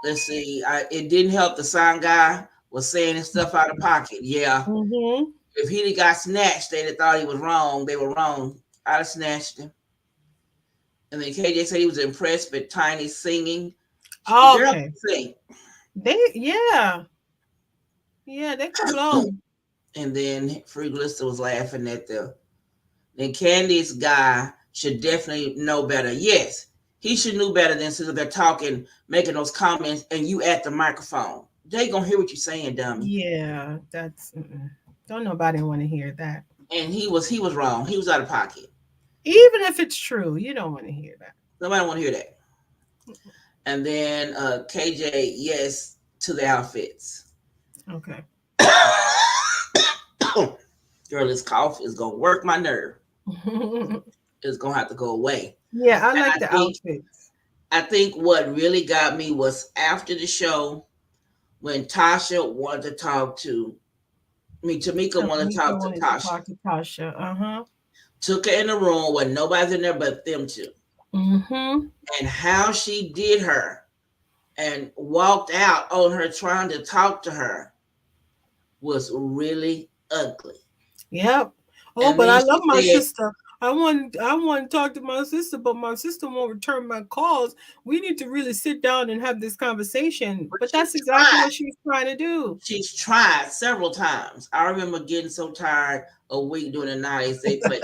Let's see, it didn't help the sound guy was saying his stuff out of pocket. Yeah, Mm-hmm. if he'd got snatched, they'd have thought he was wrong. They were wrong. I'd have snatched him. And then KJ said he was impressed with Tiny singing. The girl Okay. can sing. Yeah, they could blow. And then Free Glister was laughing at then Candy's guy should definitely know better. Yes, he should know better than since they're talking, making those comments, and you at the microphone. They gonna hear what you're saying, dummy. Yeah, don't nobody want to hear that. And he was wrong. He was out of pocket. Even if it's true, you don't want to hear that. Nobody want to hear that. And then KJ, yes, to the outfits. Okay. Girl, this cough is gonna work my nerve. It's gonna have to go away. Yeah, I And like the outfits. I think what really got me was after the show when Tasha wanted to talk to me. Tamika wanted to Tamika talk to wanted to Tasha. talk to Tasha. Uh-huh. Took her in the room where nobody's in there but them two. Mm-hmm. And how she did her. and walked out on her trying to talk to her was really ugly. Yep. Oh, And but then I she love my said, sister. I want to talk to my sister, but my sister won't return my calls. We need to really sit down and have this conversation. but But she that's exactly tried. what she's trying to do. She's tried several times. I remember getting so tired a week during the 90s. They put,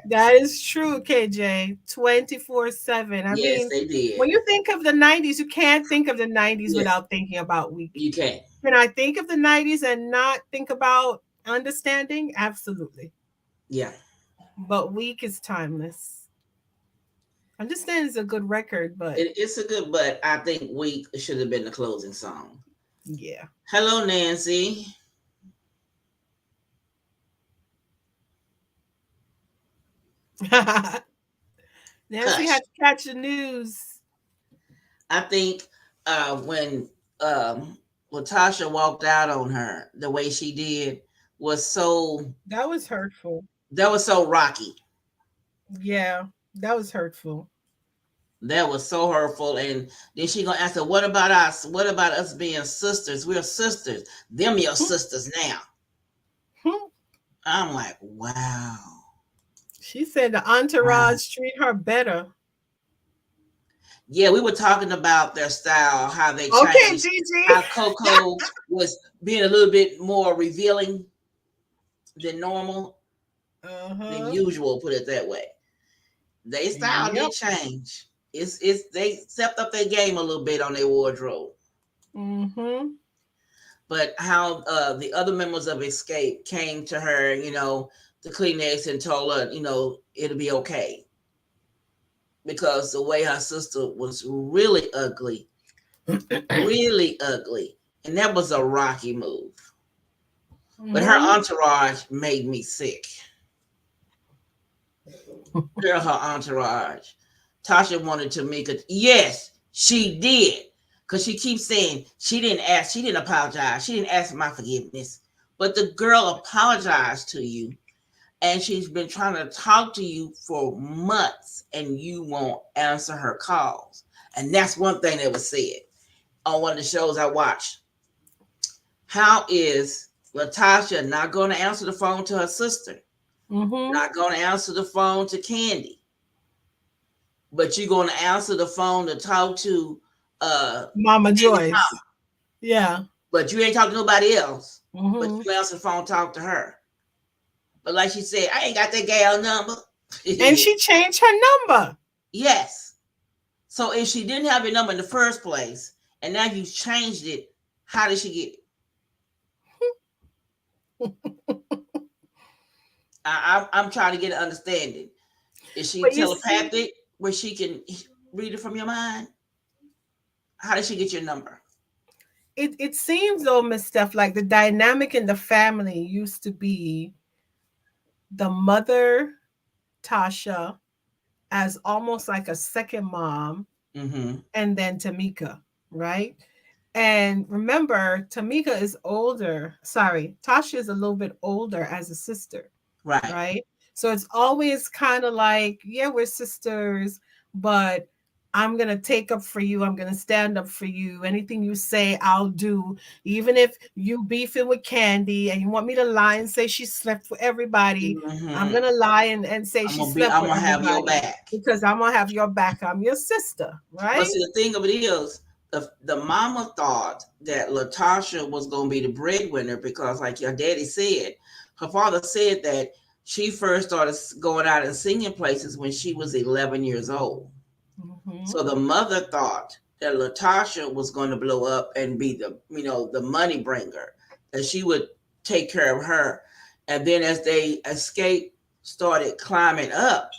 That is true, KJ. 24/7. I yes, mean, they did. when you think of the 90s, you can't think of the 90s Yes, without thinking about week. you can. Can I think of the 90s and not think about understanding? Absolutely. Yeah. But week is timeless. Understand is a good record, but It's a good, but I think Week should have been the closing song. yeah. Hello, Nancy. Nancy Hush. had to catch the news. I think when Latasha walked out on her the way she did was so That was hurtful. that was so rocky. Yeah, that was hurtful. That was so hurtful. And then she gonna ask her, "What about us? What about us being sisters? We're sisters. Them your sisters now." I'm like, wow. She said the Wow. entourage treat her better. Yeah, we were talking about their style, how they Okay, changed, Gigi. how Coco was being a little bit more revealing than normal, than Uh-huh. usual, put it that way. Their style Yep. did change. It's they stepped up their game a little bit on their wardrobe. Mm-hmm. But how the other members of Escape came to her, the Kleenex and told her, it'll be okay. Because the way her sister was really ugly, really ugly. And that was a rocky move. But her Mm-hmm. entourage made me sick. Girl, her entourage. Tasha wanted Tamika. Yes, she did. Because she keeps saying she didn't apologize. She didn't ask for my forgiveness. But the girl apologized to you. And she's been trying to talk to you for months and you won't answer her calls. And that's one thing that was said on one of the shows I watched. How is Latasha not going to answer the phone to her sister? Mm-hmm. Not going to answer the phone to Candy? But you're going to answer the phone to talk to Mama Candy's Joyce. mama. Yeah. But you ain't talking to nobody else. But Mm-hmm. you answer the phone, talk to her. But like she said, I ain't got that gal number. And she changed her number. Yes. So if she didn't have your number in the first place, and now you changed it, how did she get it? I'm trying to get an understanding. Is she But you see, telepathic, where she can read it from your mind? How did she get your number? it seems though, Miss Steph, like the dynamic in the family used to be the mother, Tasha, as almost like a second mom, Mm-hmm. and then Tamika, right? And remember, Tamika is older. Sorry, Tasha is a little bit older as a sister, Right. right? So it's always kind of like, yeah, we're sisters, but I'm going to take up for you. I'm going to stand up for you. Anything you say, I'll do. Even if you beefing with Candy and you want me to lie and say she slept with everybody, I'm Mm-hmm. going to lie and say she slept I'm with gonna have your everybody back. because I'm going to have your back. I'm your sister, But right? see, the thing of it is, the mama thought that Latasha was gonna be the breadwinner because, like your daddy said, her father said that she first started going out and singing places when she was 11 years old. Hmm. So the mother thought that Latasha was going to blow up and be the money bringer, that she would take care of her. And then as they escape started climbing up,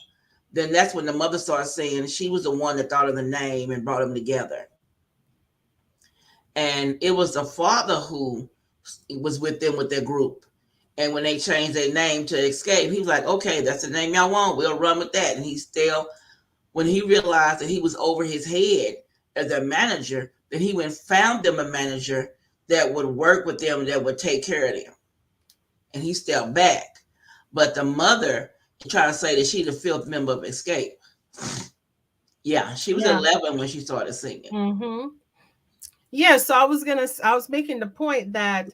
then that's when the mother started saying she was the one that thought of the name and brought them together. And it was the father who was with them with their group. And when they changed their name to Escape, he was like, okay, that's the name y'all want. We'll run with that. And he still, when he realized that he was over his head as a manager, then he went and found them a manager that would work with them, that would take care of them. And he stepped back. But the mother tried to say that she's the fifth member of Escape. Yeah, she was Yeah. 11 when she started singing. Mm-hmm. Yeah, so I was making the point that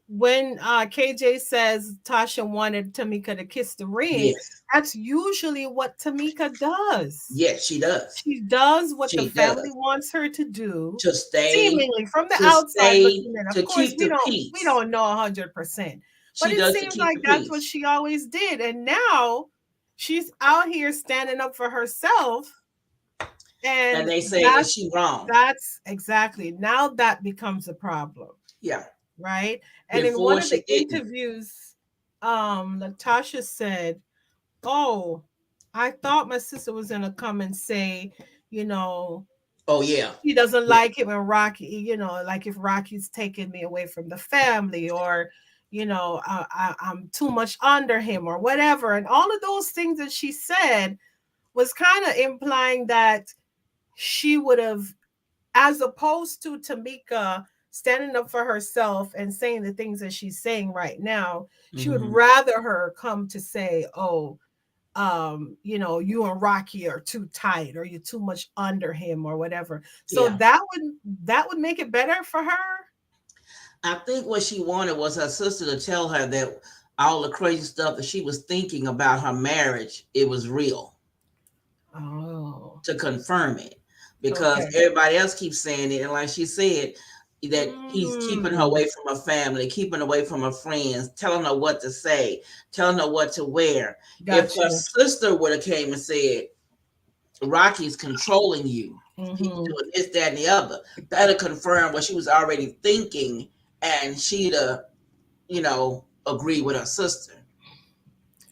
when KJ says Tasha wanted Tamika to kiss the ring, Yes, that's usually what Tamika does. yes, she does. She does what the She family does wants her to do, to stay, seemingly from the to outside stay, looking in. Of to course, keep the we peace. don't know 100%, but She it does to seems keep like the that's what peace. she always did. And now she's out here standing up for herself, And and they say, is she wrong? that's exactly, now that becomes a problem, Yeah. right? And in one Before of the she didn't. interviews, Natasha said, "Oh, I thought my sister was gonna come and say, you know, Oh yeah. he doesn't Yeah. like it when Rocky, like if Rocky's taking me away from the family, or I'm too much under him or whatever." And all of those things that she said was kind of implying that she would have, as opposed to Tamika standing up for herself and saying the things that she's saying right now, she would Mm-hmm. rather her come to say, "Oh, you and Rocky are too tight, or you're too much under him, or whatever." So Yeah. that would make it better for her. I think what she wanted was her sister to tell her that all the crazy stuff that she was thinking about her marriage, it was real, Oh, to confirm it. Because okay. everybody else keeps saying it. And like she said, that he's keeping her Mm, away from her family, keeping away from her friends, telling her what to say, telling her what to wear. If her gotcha. sister would have came and said, Rocky's controlling you, he's Hmm. doing this, that, and the other, that'll confirm what she was already thinking, and she'd agree with her sister.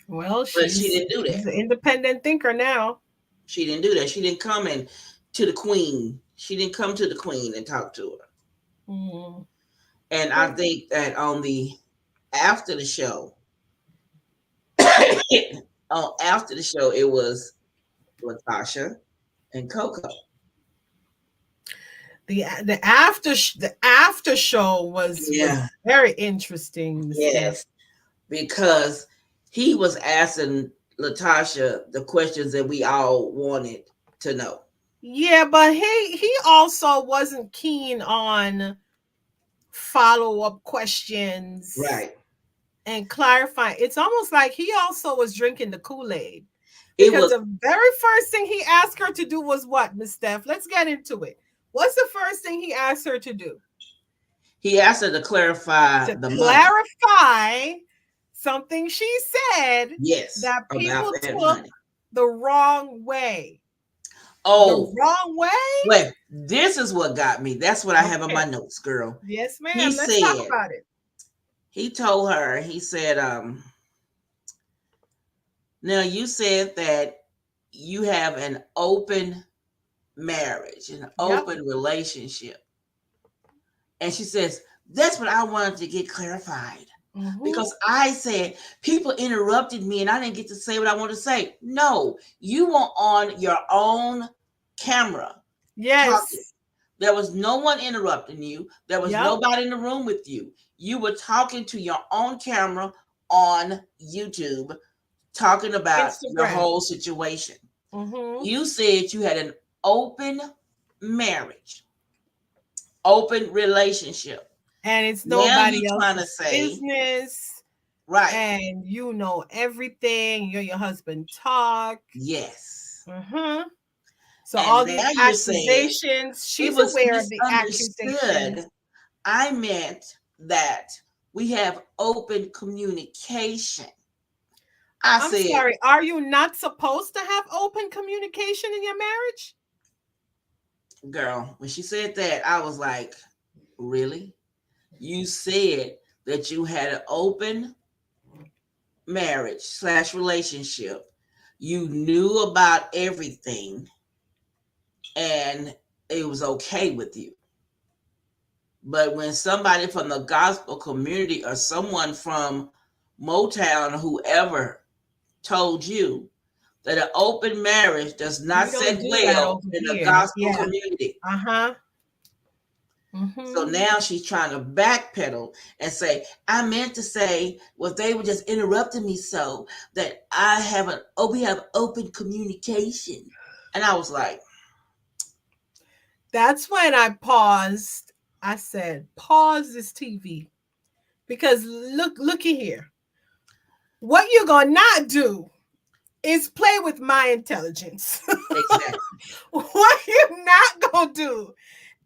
Well, But she she's didn't do she's that. an independent thinker now. She didn't do that. She didn't come in to the queen. She didn't come to the queen and talk to her. Mm. And I Okay. think that on the after the show, after the show, it was Latasha and Coco. The after show was Yeah. very interesting, Miss Steph. Yes. Because he was asking Latasha the questions that we all wanted to know. Yeah, but he also wasn't keen on follow-up questions Right. and clarifying. It's almost like he also was drinking the Kool-Aid, It because was, the very first thing he asked her to do was what, Miss Steph? Let's get into it. What's the first thing he asked her to do? he asked her to clarify To the money. clarify something she said Yes, that about people that took money. the wrong way. The Oh, wrong way? wait, this is what got me. That's what I have in my Okay. notes, girl. Yes, He ma'am. Let's talk said, about it. he told her, he said, now you said that you have an open marriage, an Yep. open relationship. And she says, that's what I wanted to get clarified. Mm-hmm. Because I said people interrupted me and I didn't get to say what I want to say. No, you were on your own camera talking. Yes. There was no one interrupting you. There was Yep. nobody in the room with you. You were talking to your own camera on YouTube, talking about your Instagram. whole situation. Mm-hmm. You said you had an open marriage, open relationship. And it's Now you nobody trying to else's say, business. right, And you know everything. You and your husband talk. yes. Mm-hmm. So And all now these you're saying accusations, it she's was aware of the accusations. misunderstood. I meant that we have open communication. I I'm said, sorry, are you not supposed to have open communication in your marriage? girl, when she said that, I was like, really? You said that you had an open marriage slash relationship. You knew about everything and it was okay with you. But when somebody from the gospel community or someone from Motown or whoever told you that an open marriage does not We don't set do that well over in the here. gospel Yeah. community. Uh-huh. So Mm-hmm. now she's trying to backpedal and say, I meant to say, well, they were just interrupting me so that we have open communication. And I was like, That's when I paused. I said, pause this TV. Because looky here. What you're gonna not do is play with my intelligence. exactly. What you're not gonna do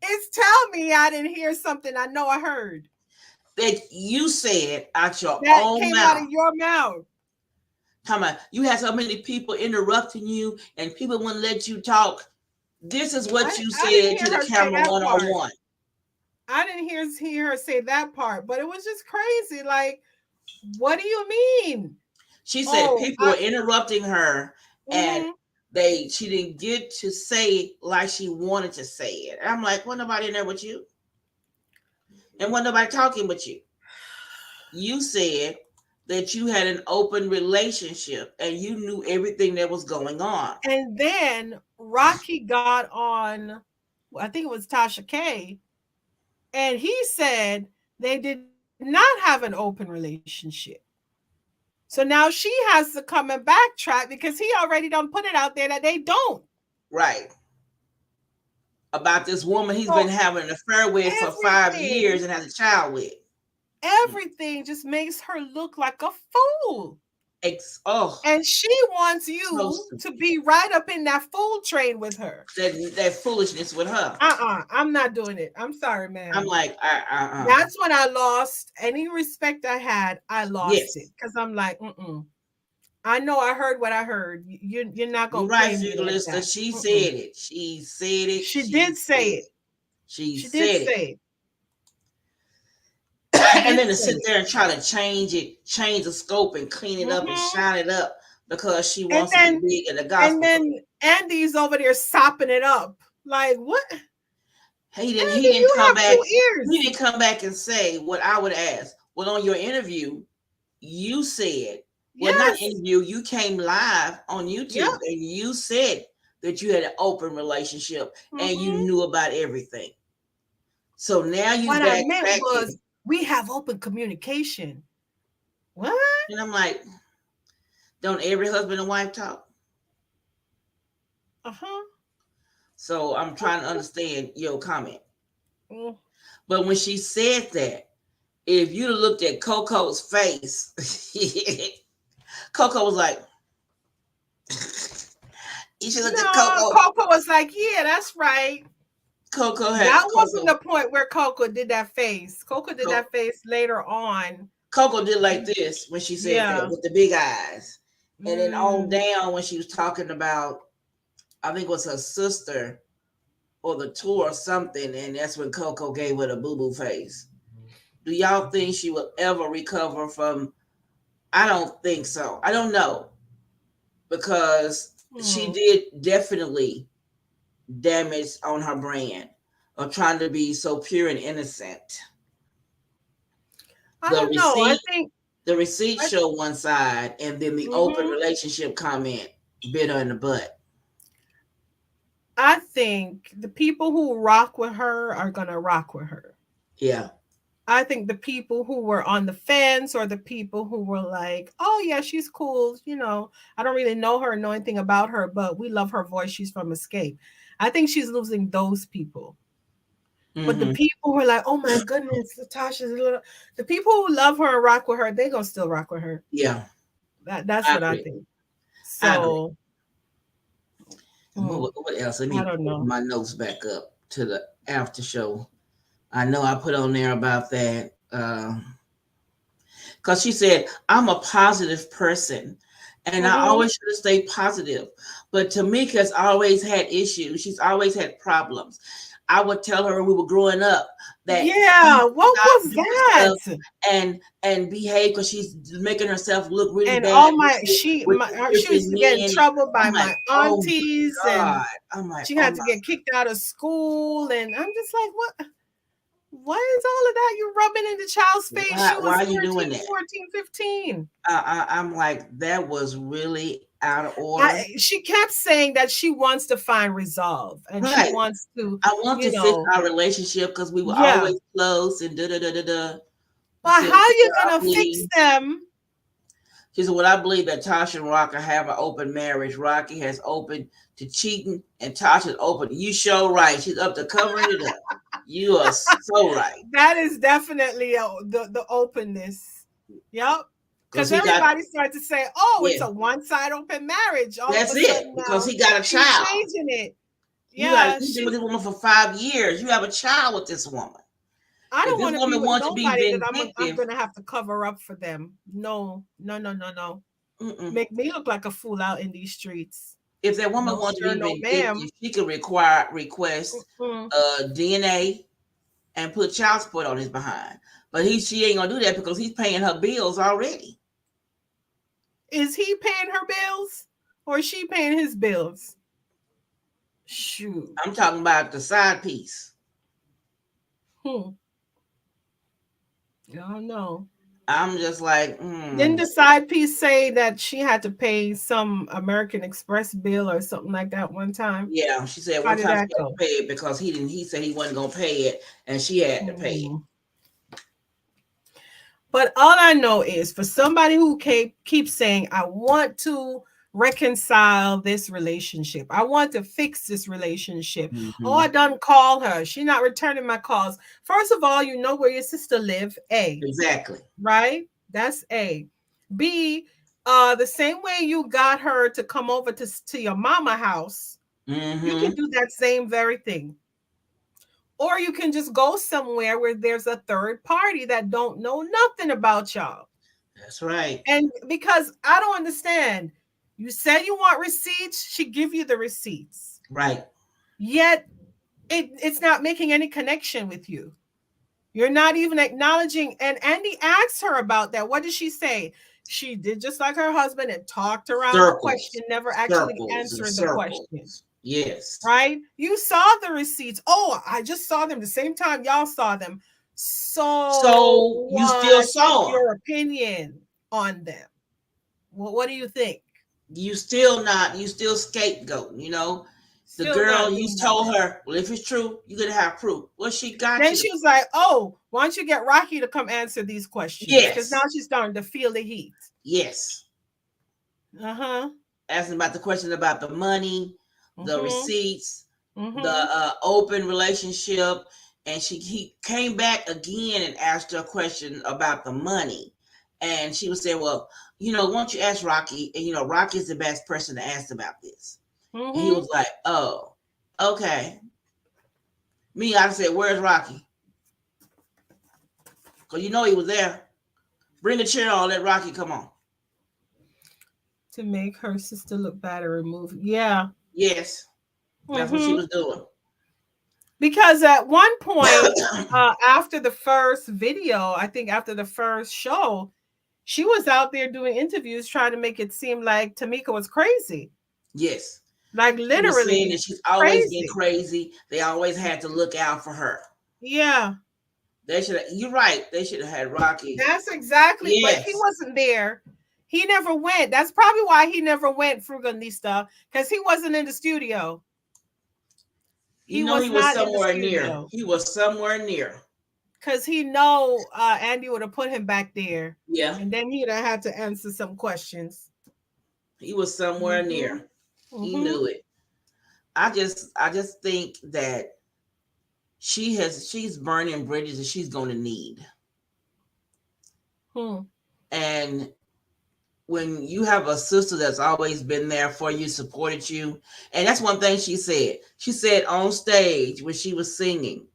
is tell me I didn't hear something I know I heard. That you said out your That own came out mouth. of your mouth. Talking about you had so many people interrupting you and people wouldn't let you talk. This is what you I didn't said to hear the her say camera that part. 101. I didn't hear her say that part, but it was just crazy. Like, what do you mean? She said Oh, people were interrupting her and mhm. she didn't get to say like she wanted to say it. And I'm like, well, nobody in there with you. And wasn't nobody talking with you. You said that you had an open relationship and you knew everything that was going on. And then Rocky got on, I think it was Tasha K, and he said they did not have an open relationship. So now she has to come and backtrack because he already done put it out there that they don't. Right. About this woman he's been So having an affair with for 5 years everything, and has a child with. everything just makes her look like a fool. Oh, And she wants so you to stupid. be right up in that fool train with her. That foolishness with her. I'm not doing it. I'm sorry, I'm ma'am. like, That's when I lost any respect I had. I lost it yes. because I'm like, mm-mm. I know I heard what I heard. You're not You're gonna right, play me Sugar like Lister. that. She Mm-mm. said it. She said it. She She did said say it. it. She She did said it. say it. She And did then to say sit it. there and try to change the scope and clean it up and Mm-hmm. shine it up because she And wants to be then big in the and gospel. then Andy's over there sopping it up. Like what? He Andy, didn't you come have back. two He ears. didn't come back and say what I would ask. Well, on your interview, you said, well, not Yes. interview, you came live on Yep. YouTube and you said that you had an open relationship and you Mm-hmm. knew about everything. So now you What I meant was backtracking. we have open communication. What? And I'm like, don't every husband and wife talk? Uh-huh. So I'm trying to understand your comment. Mm. But when she said that, if you'd have looked at Coco's face, Coco was like, you should look at No, Coco. Coco was like, yeah, that's right. That wasn't Coco. the point where Coco did that face. Coco did that face later on. Coco did like this when she said that Yeah. with the big eyes. And then on Mm. down when she was talking about, I think it was her sister or the tour or something, and that's when Coco gave her the boo-boo face. Do y'all think she will ever recover from? I don't think so. I don't know. Because she Mm. did definitely damage on her brand of trying to be so pure and innocent. I The don't know. receipt, the receipt show one side, and then the open Mhm. relationship comment bit her in the butt. I think the people who rock with her are gonna rock with her. Yeah. I think the people who were on the fence or the people who were like, oh yeah, she's cool, I don't really know her, know anything about her, but we love her voice. She's from Xcape. I think she's losing those people. But the Mm-hmm. people who are like, oh my goodness, Latasha's little, the people who love her and rock with her, they gonna still rock with her. Yeah. That's I what I agree. think. I agree. So What else? Let I me don't pull know. my notes back up to the after show. I know I put on there about that. Because she said, I'm a positive person and I Mm-hmm. always try to stay positive. But Tamika's always had issues. She's always had problems. I would tell her when we were growing up that she Yeah, what stop was doing stuff that? and behave because she's making herself look really And bad all my with the she used Christian to get in men. trouble by I'm like, my oh aunties, my and God. I'm like, she oh had my, to get kicked out of school, and I'm just like, what is all of that you rubbing in the child's face? She why was are you doing 13, that? 14, 15. I'm like, that was really out of order. She kept saying that she wants to find resolve and she Right. wants to, I want to fix our relationship because we were yeah. always close and da da da da da. But Said how we you were gonna fix ugly. them She said, "Well, I believe that Tasha and Rocky have an open marriage. Rocky has opened to cheating, and Tasha's open. You show right. She's up to covering it up. You are so right. That is definitely the openness. Yep. Because Because he got, everybody started to say, "Oh, it's yeah, a one-side open marriage." All of that's a it. sudden Because now he got a she's child. changing it. You've Yeah, been with this woman for 5 years. You have a child with this woman. I If don't this want to be woman with wants to be nobody that I'm vindictive, gonna have to cover up for them. No, no, no, no, no. mm-mm. Make me look like a fool out in these streets. If that woman No, wants to sir, be no, vindictive, ma'am. she could request Mm-mm. DNA and put child support on his behind. But she ain't gonna do that because he's paying her bills already. Is he paying her bills or is she paying his bills? Shoot. I'm talking about the side piece. Hmm. I don't know. I'm just like, Didn't the side piece say that she had to pay some American Express bill or something like that one time? yeah. She said How one did time she that had to go? pay it because he didn't. He said he wasn't gonna pay it, and she had to pay it. Hmm. But all I know is for somebody who keeps saying, I want to reconcile this relationship. I want to fix this relationship. Oh, Mm-hmm. I done call her. She not returning my calls. First of all, you know where your sister live. A, Exactly. right? That's A. B, the same way you got her to come over to your mama house, you Mm-hmm. can do that same very thing. Or you can just go somewhere where there's a third party that don't know nothing about y'all. That's right. And because I don't understand, you said you want receipts, she give you the receipts. Right. Yet it's not making any connection with you. You're not even acknowledging. And Andy asked her about that. What did she say? She did just like her husband and talked around the Circles, question, never actually circles, and answered the question. circles. Yes. Right? You saw the receipts. Oh, I just saw them the same time y'all saw them. So, So you still what is saw them. your opinion on them? Well, what do you think? You still not. You still scapegoat. You know, the Still girl. not You doing told nothing. her, well, if it's true, you're gonna have proof. Well, she got Then you. she was like, "Oh, why don't you get Rocky to come answer these questions?" Because now Yes. she's starting to feel the heat. Yes. Uh huh. Asking about the question about the money, the Mhm. receipts, the Mhm. open relationship, and he came back again and asked her a question about the money, and she was saying, "Well, why don't you ask Rocky? And Rocky's the best person to ask about this." And he Mhm. was like, "Oh, okay." Me, I said, "Where's Rocky?" Because he was there. Bring a chair on, let Rocky come on. To make her sister look bad or remove. Yeah. Yes, that's what she Mhm. was doing. Because at one point, after the first video, I think after the first show, she was out there doing interviews trying to make it seem like Tamika was crazy. Yes. Like She was saying literally that she's always been crazy. crazy. They always had to look out for her. Yeah. They should. You're right. They should have had Rocky. That's exactly, but he Yes. wasn't there. He never went. That's probably why he never went, Frugalista, because he wasn't in the studio. He was He was not in the somewhere near. studio He was somewhere near. because he know Andy would have put him back there, Yeah. and then he'd have had to answer some questions. He was somewhere Mm-hmm. near. He Mm-hmm. knew it. I just think that she's burning bridges that she's going to need. Hmm. And when you have a sister that's always been there for you, supported you, and that's one thing she said. She said on stage when she was singing,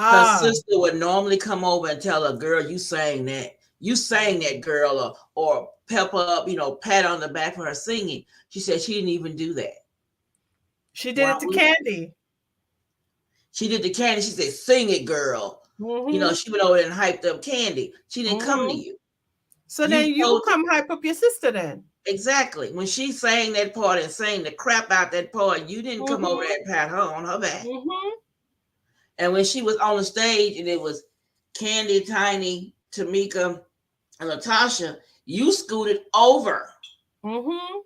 her Ah, sister would normally come over and tell her, "Girl, you sang that, girl," or pep up, pat on the back for her singing. She said she didn't even do that. she did Why it to we Candy. She did the Candy. She said, "Sing it, girl." Mm-hmm. She went over there and hyped up Candy. She didn't come to Mm-hmm. you. So You then you told come hype up your sister then. exactly when she sang that part and sang the crap out that part. You didn't come over Mm-hmm. there and pat her on her back. Mm-hmm. And when she was on the stage and it was Candy, Tiny, Tamika, and Latasha, you scooted over Mm-hmm.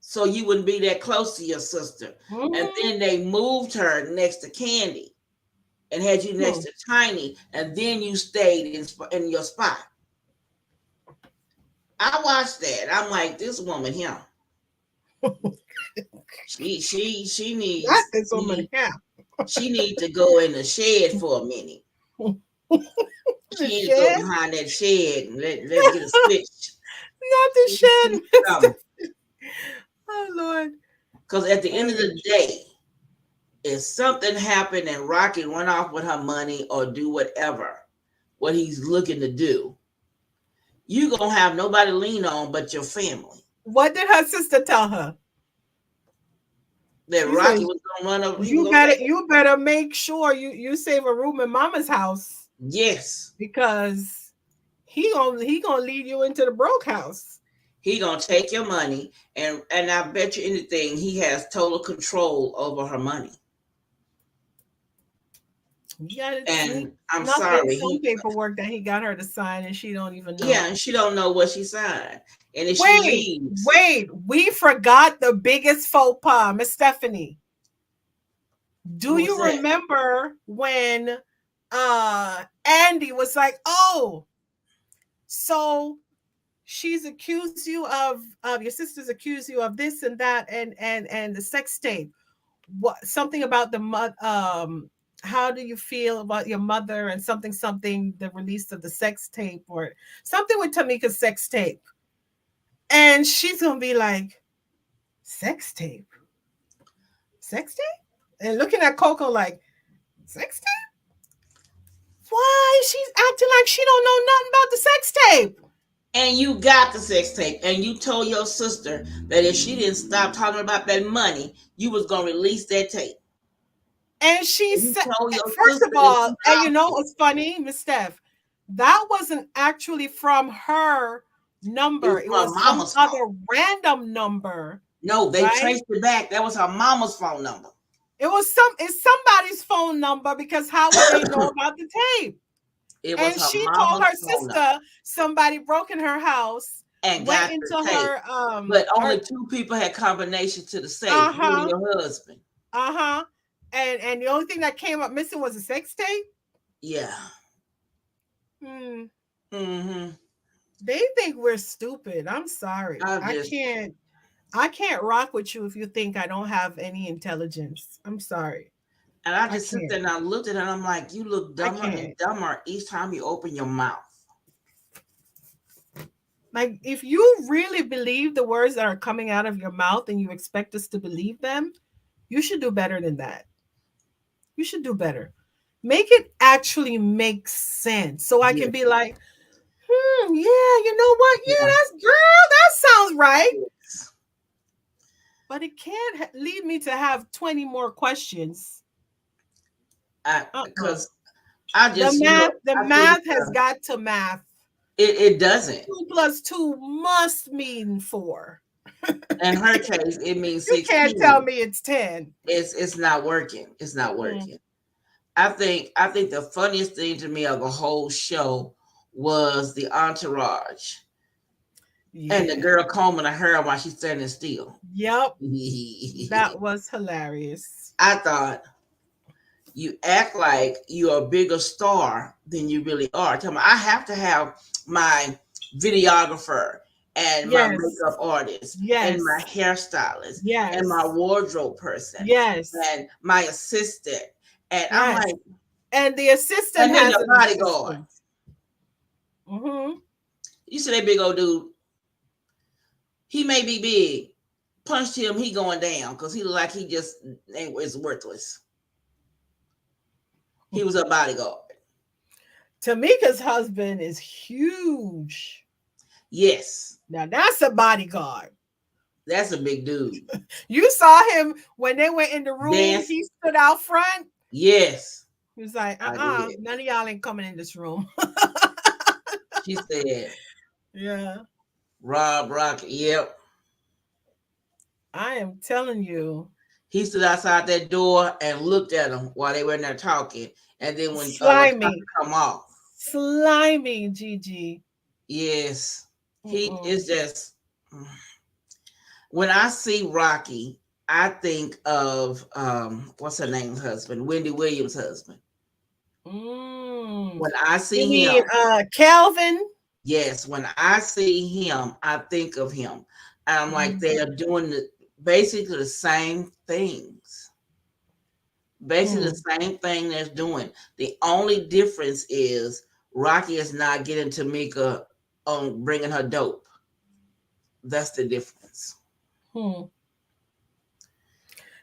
so you wouldn't be that close to your sister. And Mm-hmm. then they moved her next to Candy and had you next Hmm. to Tiny, and then you stayed in your spot. I watched that. I'm like, this woman here. She Not needs this woman here. she needs to go in the shed for a minute. The She need to go shed, behind that shed and let get a switch. not the shed, Mister. Because Oh Lord. at the end of Oh, the day, if something happened and Rocky run off with her money or do whatever, what he's looking to do, you gonna have nobody to lean on but your family. what did her sister tell her? That She Rocky says, was gonna run up, he was "You gonna better, take it. you better make sure you save a room in Mama's house Yes, because he gonna lead you into the broke house." he gonna take your money, and I bet you anything, he has total control over her money. He got it And I'm snuck in sorry, some paperwork that he got her to sign, and she don't even know. yeah, and she don't know what she signed. And if she Wait, leaves, wait, we forgot the biggest faux pas, Miss Stephanie. Do what's you that? remember when Andy was like, "Oh, so she's accused you of your sisters accused you of this and that and the sex tape. What something about the how do you feel about your mother and something the release of the sex tape or something with Tamika's sex tape?" And she's gonna be like, "Sex tape? Sex tape?" And looking at Coco like, "Sex tape? Why? She's acting like she don't know nothing about the sex tape." And you got the sex tape, and you told your sister that if she didn't stop talking about that money, you was gonna release that tape. And she And you said, told your first sister of if she all, and you know lost it. what's funny, Miss Steph? That wasn't actually from her It number. was It from was her some mama's phone. other random number, No, they right? traced it back. That was her mama's phone number. It's somebody's phone number because how would they know about the tape? It was And her she told mama's her phone number sister somebody broke in her house, and went got the into tape. her But her only two people had combination to the safe, you and uh-huh, your husband. uh-huh. And the only thing that came up missing was a sex tape. Yeah. Hmm. Mm-hmm. They think we're stupid. I'm sorry. I I just can't I can't rock with you if you think I don't have any intelligence. I'm sorry. and I I just sit there can't. and I looked at her and I'm like, you look I dumber and can't. dumber each time you open your mouth. Like if you really believe the words that are coming out of your mouth and you expect us to believe them, you should do better than that. You should do better. Make it actually make sense so I can Yes. be like, yeah, you know what? Yeah, Yeah. that's girl, that sounds right. Yes. But it can't lead me to have 20 more questions. Uh-uh. Because I just, The I think math has got to math. it doesn't. 2 plus 2 must mean 4. In her case, it means You can't tell 16. me it's 10. It's not working. It's not Mm-mm. working. I think the funniest thing to me of the whole show was the entourage and the Yeah. girl combing her hair while she's standing still. Yep. I That was hilarious. thought you act like you're a bigger star than you really are. Tell me, I have to have my videographer and my Yes. makeup artist and Yes. my hairstylist and my Yes. wardrobe person Yes. and my assistant. And I'm Yes. like, And the assistant and then has the an bodyguard. assistant. Mm-hmm. You see that big old dude? He may be big. Punched him, he going down because he look like he just is worthless. He was a bodyguard. Tamika's husband is huge. Yes, Now that's a bodyguard. that's a big dude. You saw him when they went in the room. Dance. He stood out front. Yes, He was like, I did. none of y'all ain't coming in this room. She said, Yeah. Rob Rock. Yep. I am telling you. He stood outside that door and looked at them while they were in there talking. And then when Latasha Slimy. come off, Slimy, Gigi. yes, he Mm-mm. is just. When I see Rocky, I think of what's her name's husband, Wendy Williams' husband. Mm. When I You see him, mean Calvin? Yes, when I see him, I think of him. I'm like they Mhm. are doing basically the same things. Basically Hmm. the same thing they're doing. The only difference is Rocky is not getting Tamika on bringing her dope. That's the difference. Hmm.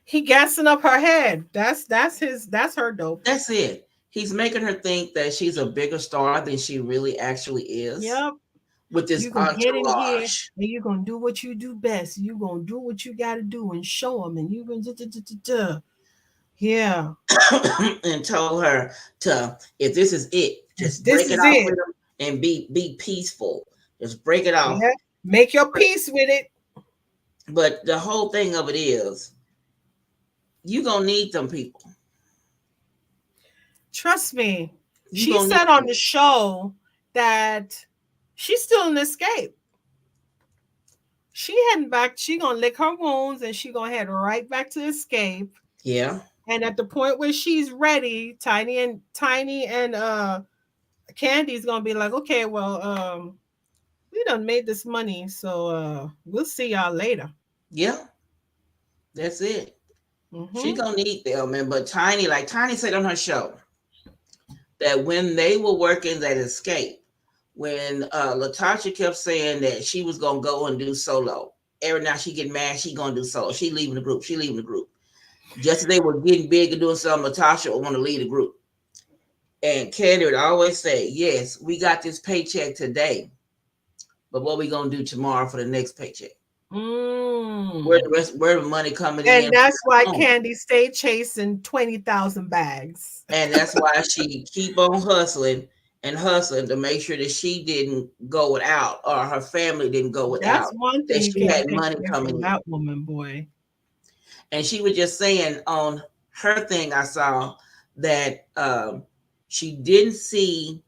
He gassing up her head. That's her dope. That's it. He's making her think that she's a bigger star than she really actually is Yep. with this You gonna get in here entourage. and you gonna do what you do best. You gonna do what you gotta do and show them, and you gonna yeah. And told her to, if this is it, just This break it is off it. with him and be peaceful. Just break it off. Yeah. Make your peace with it. But the whole thing of it is, you gonna need them people. Trust me. You She gonna need said on them. the show that she's still in escape. She heading back. She gonna lick her wounds and she gonna head right back to escape. Yeah, And at the point where she's ready, Tiny and Candy's gonna be like, okay, well, we done made this money, so we'll see y'all later. yeah, that's it. She Mm-hmm. gonna need them. And but Tiny, like Tiny said on her show, that when they were working that escape, when Latasha kept saying that she was gonna go and do solo. Every now she get mad, she gonna do solo. She leaving the group. She leaving the group. Just as they were getting big and doing something, Latasha would want to leave the group. And Candy would always say, "Yes, we got this paycheck today, but what we gonna do tomorrow for the next paycheck? Where Mm. the rest, where the money coming And in that's why from?" Candy stayed chasing 20,000 bags. And that's why she keep on hustling and hustling to make sure that she didn't go without or her family didn't go That's without, one thing that you she can't had take money away coming from in. that woman, boy. And she was just saying on her thing, I saw that she didn't see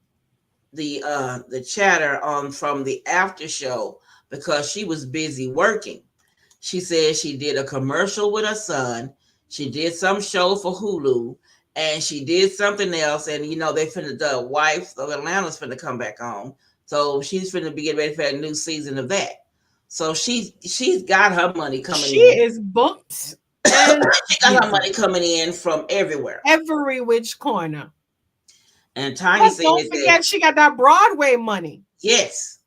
the chatter on from the after show because she was busy working. She said she did a commercial with her son. She did some show for Hulu, and she did something else. And they finna, the wife of Atlanta's finna come back on, so she's finna be getting ready for a new season of that. So she's got her money coming She in. is booked and She got her busy money coming in from everywhere. every which corner. And Tiny Plus, said don't that forget she got that Broadway money. yes.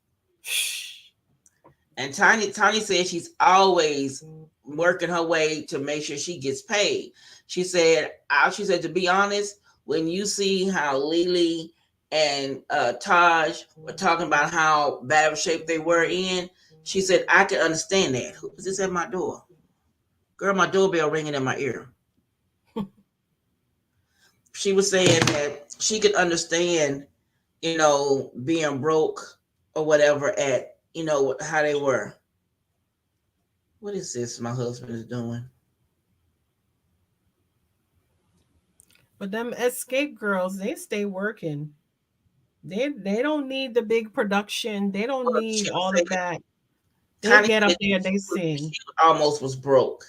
And Tiny said she's always working her way to make sure she gets paid. She said, to be honest, when you see how Lily and Taj were talking about how bad of shape they were in, she said, I can understand that. Who is this at my door? Girl, my doorbell ringing in my ear. She was saying that she could understand, being broke or whatever at, how they were. What is this my husband is doing? But them escape girls, they stay working. They don't need the big production. They don't Well, need she was all of saying, that. They Tiny get said up there and she, they was, sing, she almost was broke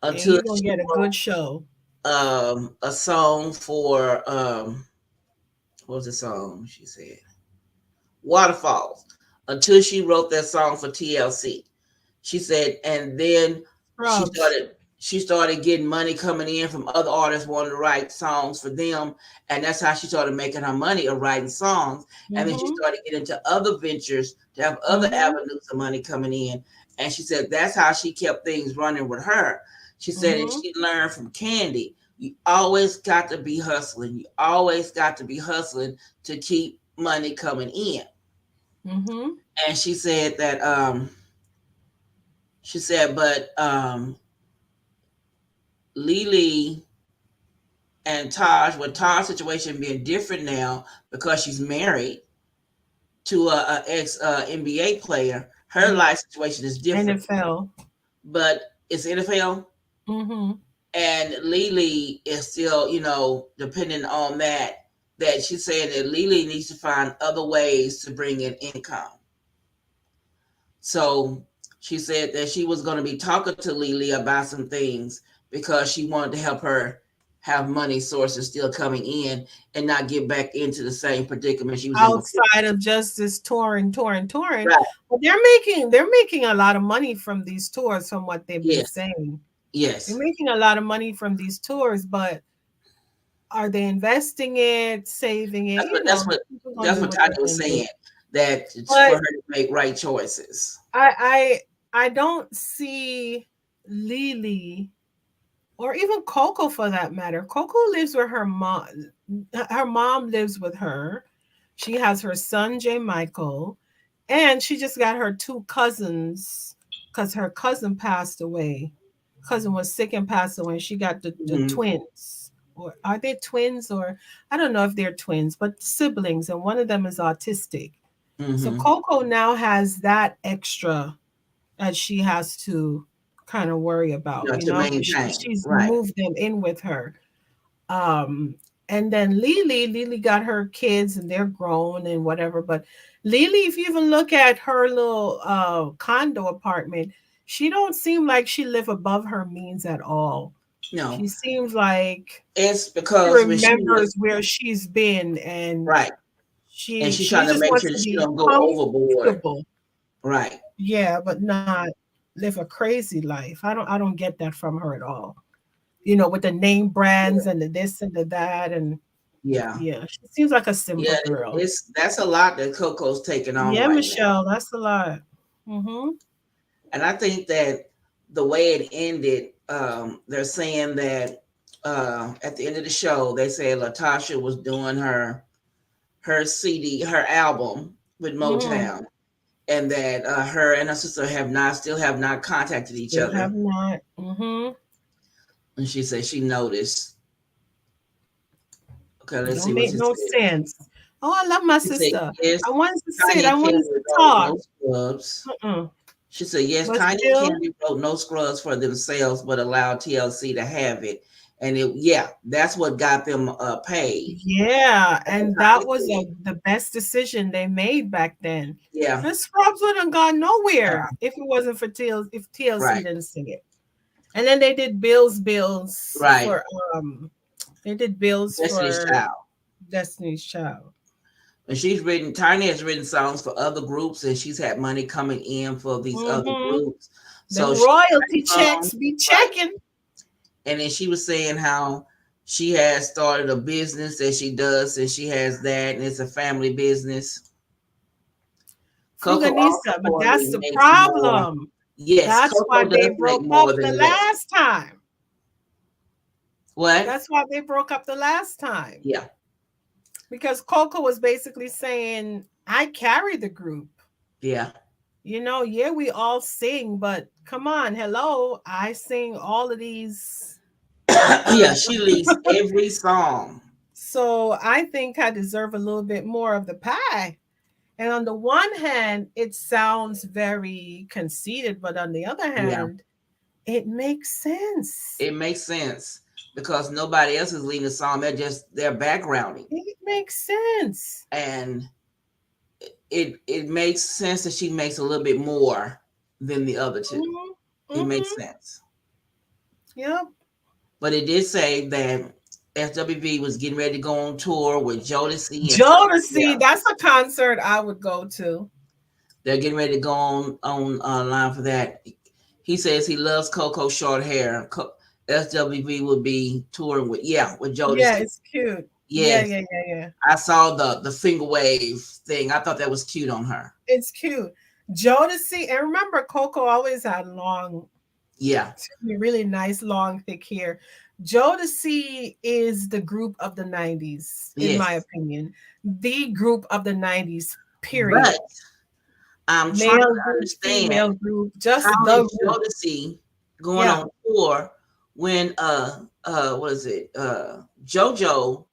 and until you're gonna she get a good wrote show. a song for what was the song she said? Waterfalls. Until she wrote that song for TLC. She said, and then she Scrubs. started she started getting money coming in from other artists wanting to write songs for them, and that's how she started making her money of writing songs. And then she Mm-hmm. started getting into other ventures to have other Mm-hmm. avenues of money coming in. And she said that's how she kept things running with her. She said, and Mm-hmm. she learned from Candy. You always got to be hustling. You always got to be hustling to keep money coming in. Mm-hmm. And she said that but Lily and Taj, with Taj's situation being different now because she's married to a ex NBA player, her Mm-hmm. life situation is different. NFL. But it's NFL, Mm-hmm. and Lily is still, depending on that. That she's saying that Lily needs to find other ways to bring in income. So she said that she was going to be talking to Lily about some things because she wanted to help her have money sources still coming in and not get back into the same predicament she was in before. Outside of just this touring. Right. But they're making a lot of money from these tours, from what they've been Yes. saying. They're Yes. making a lot of money from these tours, but are they investing it, saving it? That's what that's what People gonna that's do what what Tanya they're was gonna do. saying. That it's for But her to make right choices. I don't see Lily or even Coco for that matter. Coco lives with her mom. Her mom lives with her. She has her son J. Michael, and she just got her two cousins because her cousin passed away. Cousin was sick and passed away. She got the Hmm. twins, or are they twins, or I don't know if they're twins, but siblings, and one of them is autistic. So Hmm. Coco now has that extra that she has to kind of worry about, To 'cause maintain. she's Right. moved them in with her. Um, and then Lily got her kids and they're grown and whatever. But Lily, if you even look at her little condo apartment, she don't seem like she live above her means at all. No. She seems like It's she because when she was remembers where she's been, and right, and she she's she trying to just make wants sure to that she be don't go overboard. comfortable. Right. Yeah, but not live a crazy life. I don't get that from her at all. With the name Yeah. brands and the this and the that, and Yeah. yeah, she seems like a simple Yeah. girl. It's that's a lot that Coco's taking on Yeah, right now. Michelle, that's a lot. Mm-hmm. And I think that the way it ended, they're saying that at the end of the show, they said Latasha was doing her CD, her album with Mm-hmm. Motown, and that her and her sister still have not contacted each Still other. have not. Mm-hmm. And she said she noticed. Okay, let's see Don't what make she no said. sense. Oh, I love my She said sister. yes, I wanted to sit. Tiny I and wanted Candy to wrote talk. no scrubs. Uh-uh. She said yes, But Tiny and still, Candy wrote no scrubs for themselves, but allowed TLC to have it. And yeah, that's what got them paid. yeah, That's what and Tiny that was said. the best decision they made back then. Yeah, The Scrubs wouldn't have gone nowhere uh, if it wasn't for if TLC right, didn't sing it. And then they did bills right. for they did bills Destiny's for Child. Destiny's Child. And Tiny has written songs for other groups, and she's had money coming in for these other Mm-hmm. groups. Them So she royalty writes checks songs, be right? checking. And then she was saying how she has started a business that she does, and she has that, and it's a family business. Coco also Fuganisa, but that's reportedly the makes more. problem. Yes, That's why Coco they does make broke more up the than this. last time. What? That's why they broke up the last time. Yeah, Because Coco was basically saying, I carry the group. yeah. Yeah, we all sing, but come on, hello. I sing all of these. Yeah, Uh, she leads every song. so I think I deserve a little bit more of the pie. And on the one hand, it sounds very conceited, but on the other Yeah, hand, it makes sense. it makes sense because nobody else is leading the song. They're just they're backgrounding, It makes sense. and it makes sense that she makes a little bit more than the other two. Mm-hmm. It makes Mm-hmm. sense. Yep. But it did say that SWV was getting ready to go on tour with Jodeci and somebody Jodeci, else. that's a concert I would go to. They're getting ready to go on line for that. He says he loves Coco short hair. SWV will be touring with Yeah, Jodeci. it's cute. Yeah, Yes, yeah, yeah, yeah. I saw the finger wave thing. I thought that was cute on her. It's cute. Jodeci, and remember, Coco always had Yeah. really nice, long, thick hair. Jodeci is the group of the 90s, in my Yes. opinion. The group of the 90s, period. But I'm trying Male to group, female understand group, how just the is group. Jodeci going Yeah. on tour when what is it? JoJo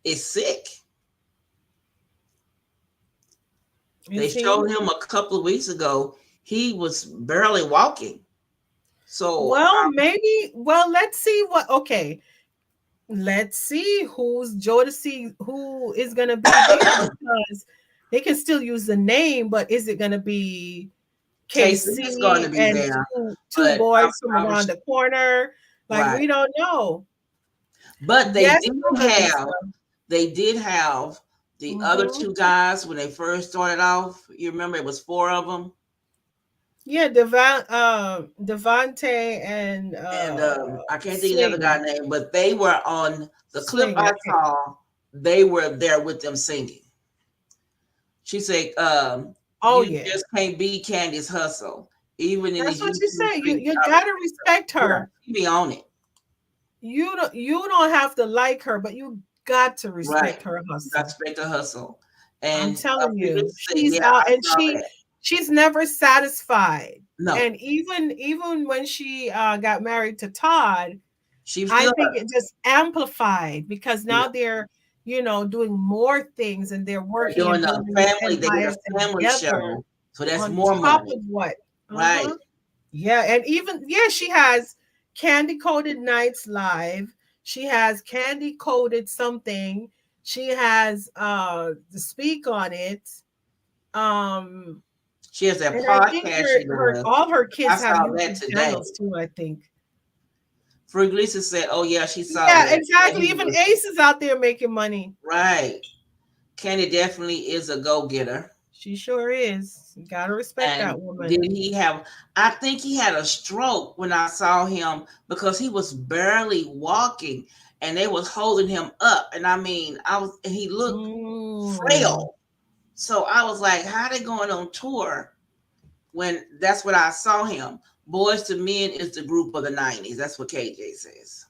is sick. They Is he? showed him a couple of weeks ago. He was barely walking. So Well, maybe. Well, let's see what. Okay, let's see who's Jodeci, who is going to be there, because they can still use the name, but is it going to be Casey is going KC to be and there, two but boys from I'm around the corner? Like, right. we don't know. But Yes, Melissa. they did have the other Hmm. two guys when they first started off. You remember it was four of them, Yeah, Devante and and I can't think of the other Sling. guy name, but they were on the clip Sling. I I can't. saw. They were there with them singing. She said, Oh "You yeah. just can't be Candy's hustle, even in That's these what you YouTube say. You streets." you gotta respect Yeah, her. she be on it, You don't have to like her, but you got to right? respect her I hustle. respect her hustle, I'm and telling you, Felix said, she's "Yeah, out I and saw that." she's never satisfied. No, And even when she got married to Todd, she I still think it just amplified because yeah. now they're, doing more things and they're They're working doing and a building this family. They did a empire family together show, so that's on more top money, of what? right? Uh-huh. Yeah, and even yeah, she has Candy Coated Nights Live. She has Candy Coated something. She has the Speak on it. Um She has that and I think podcast she her does. all her I kids have saw that YouTube today. channels too, I think. Free Lisa said, "Oh yeah, she saw Yeah, that." And exactly. he Even was Ace is out there making money. right. Kenny definitely is a go getter. She sure is. You gotta respect And that woman. did he have? I think he had a stroke when I saw him because he was barely walking, and they was holding him up. And I mean, and he looked Mm. frail. So I was like, "How they going on tour?" When that's what I saw him. Boys to Men is the group of the '90s. That's what KJ says.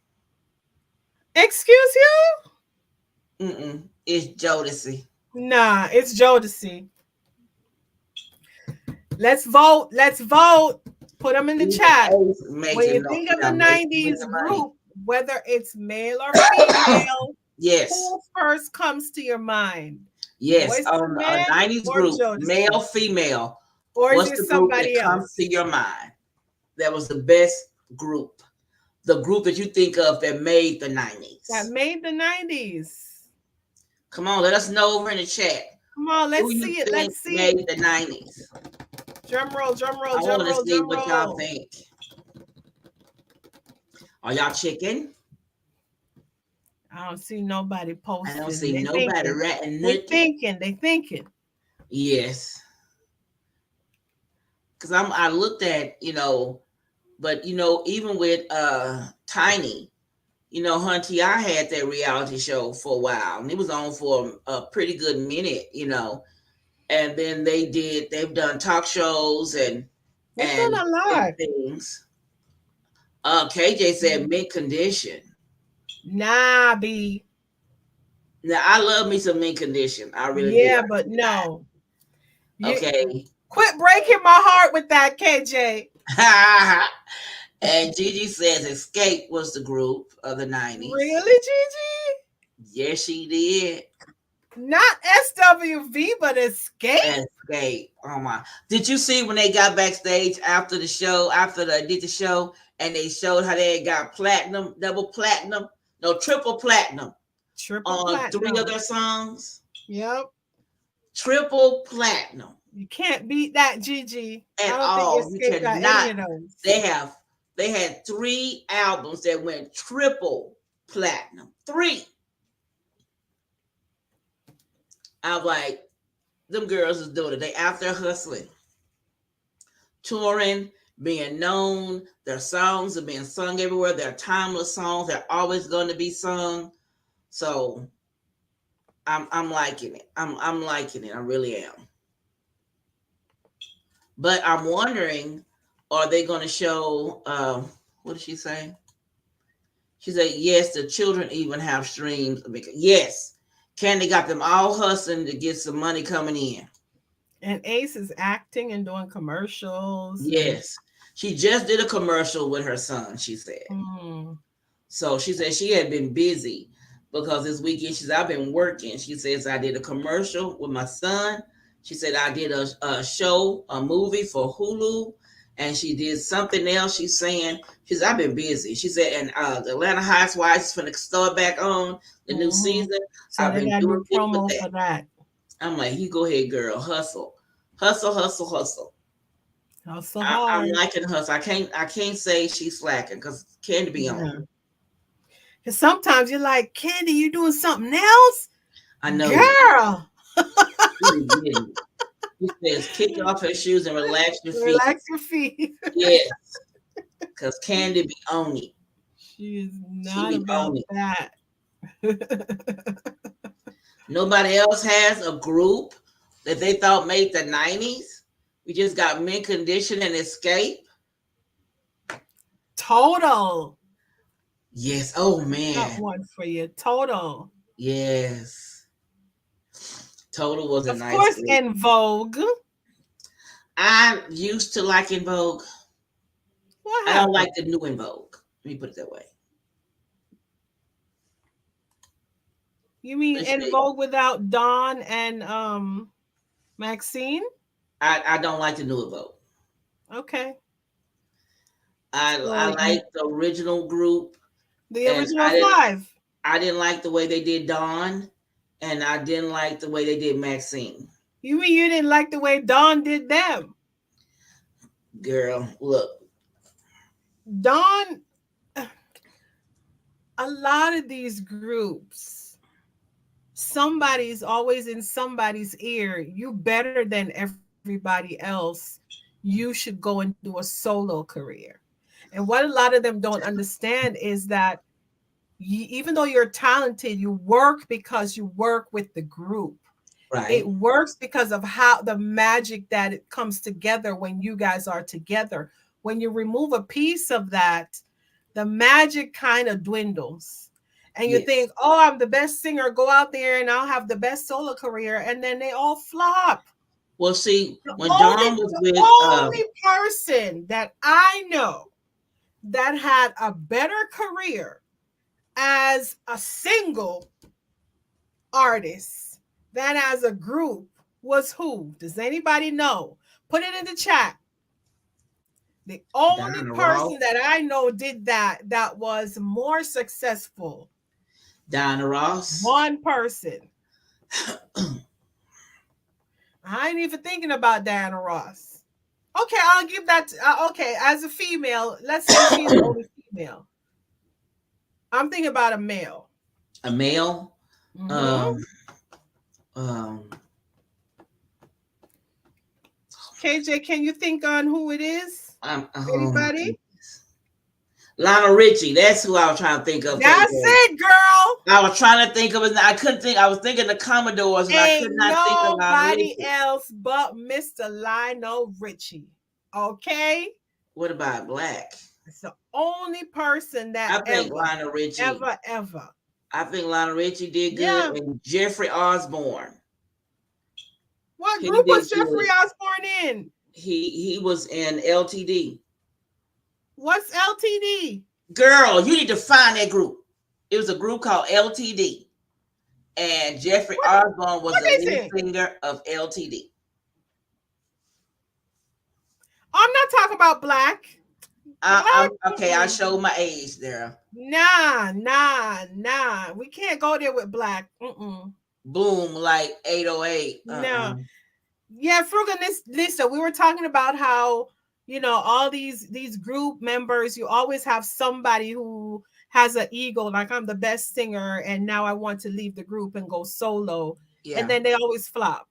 Excuse you? It's Jodeci. Nah, it's Jodeci. Let's vote. Let's vote. Put them in the Even chat. Ace When you making no, think of the making 90s money. group, whether it's male or female, Yes, who first comes to your mind? yes. Boys to On a Men '90s or group, male, Jodeci? female. Or is What's it the group that somebody comes to else your mind? That was the best group. The group that you think of that made the that '90s. made the 90s? Come on, let us know over in the chat. Come on, Who let's you see it. think Let's see it. made the '90s? Drum roll, drum roll, I drum want to roll, see drum what y'all roll. think. Are y'all chicken? I don't see nobody I don't posting. see They nobody thinking. ratting They nothing. thinking. They thinking. Yes, because I looked at but even with Tiny, Hunty, I had that reality show for a while, and it was on for a pretty good minute. And then they've done talk shows and They've done a different lot. things. KJ said mint condition. Nah, B. Now I love me some mint condition. I really do. Yeah, I but no. You okay. quit breaking my heart with that, KJ. And Gigi says Escape was the group of the '90s. Really, Gigi? Yes, she did. Not SWV, but Escape? Escape. Oh my! Did you see when they got backstage after the show? After they did the show, and they showed how they had got platinum, double platinum, no triple platinum Triple on three of platinum. their songs. Yep. Triple platinum You can't beat that, Gigi. I at don't think all. You Escape got any cannot. of those. They had 3 albums that went triple platinum. 3. I was like, them girls is doing it. They out there hustling, touring, being known. Their songs are being sung everywhere. They're timeless songs. They're always going to be sung. So I'm liking it. I'm liking it. I really am. But I'm wondering, are they going to show? What did she say? She said, yes, the children even have streams. Yes, Candy got them all hustling to get some money coming in. And Ace is acting and doing commercials and Yes. She just did a commercial with her son, she said. mm, So she said she had been busy because this weekend she said, I've been working. She says, I did a commercial with my son. She said, I did a show, a movie for Hulu, and she did something else. She's saying, she said, I've been busy. She said, and the Atlanta Housewives is going to start back on the new mhm. season. So I've they been gotta doing do this with promo that. for that. I'm like, you go ahead, girl, hustle. Hustle, hustle, hustle. Hustle I'm hard. liking hustle. I can't say she's slacking because Candy be on it. Yeah. Because sometimes you're like, Candy, you doing something else? I know. Girl, Really didn't. He says, kick off her shoes and relax your feet. relax your feet. Yes, because Candy be on it. She is She not be about on it. that. Nobody else has a group that they thought made the 90s. We just got Mint Condition and Escape. Total. Yes. Oh Got man. one for you. Total. Yes. Total was a Of nice course, group. in Vogue. I'm used to liking Vogue. What I don't happened? like the new in Vogue. Let me put it that way. You mean Let's in see. Vogue without Dawn and Maxine? I don't like the new in Vogue. Okay. I So like the original group, the and original five. I didn't like the way they did Dawn, and I didn't like the way they did Maxine. You mean you didn't like the way Dawn did them? Girl, look. Dawn, a lot of these groups, somebody's always in somebody's ear. You better than everybody else. You should go and do a solo career. And what a lot of them don't understand is that even though you're talented, you work because you work with the group. It Right. works because of how the magic that it comes together when you guys are together. When you remove a piece of that, the magic kind of dwindles. And you Yes. think, oh, I'm the best singer, go out there and I'll have the best solo career. And then they all flop. Well, see, The when only, Dawn was the with only person that I know that had a better career as a single artist than as a group was who? Does anybody know? Put it in the chat. The only Diana Ross, person that I know did that was more successful. Diana Ross. One person. I ain't even thinking about Diana Ross. Okay, I'll give that. Okay, as a female, let's say she's the only female. I'm thinking about a male. A male. Mm-hmm. Um, um, KJ, can you think on who it is? oh my Anybody? goodness. Lionel Richie. That's who I was trying to think of. That's KJ. it, girl. I was trying to think of it. I couldn't think. I was thinking the Commodores, and I could Ain't not think of Lionel nobody Richie. else but Mr. Lionel Richie. Okay? What about Black? It's the only person that I think Lionel Richie. ever. I think Lionel Richie did good, Yeah. and Jeffrey Osborne. What He group did was good. Jeffrey Osborne in? He was in LTD. What's LTD? Girl, you need to find that group. It was a group called LTD, and Jeffrey Osborne was What the is lead it? singer of LTD. I'm not talking about Black. I'm Black? okay. I showed my age there. Nah. We can't go there with Black. Boom, like 808. No. Yeah, Frugal Lisa, we were talking about how, all these group members, you always have somebody who has an ego, like I'm the best singer and now I want to leave the group and go solo. Yeah. And then they always flop.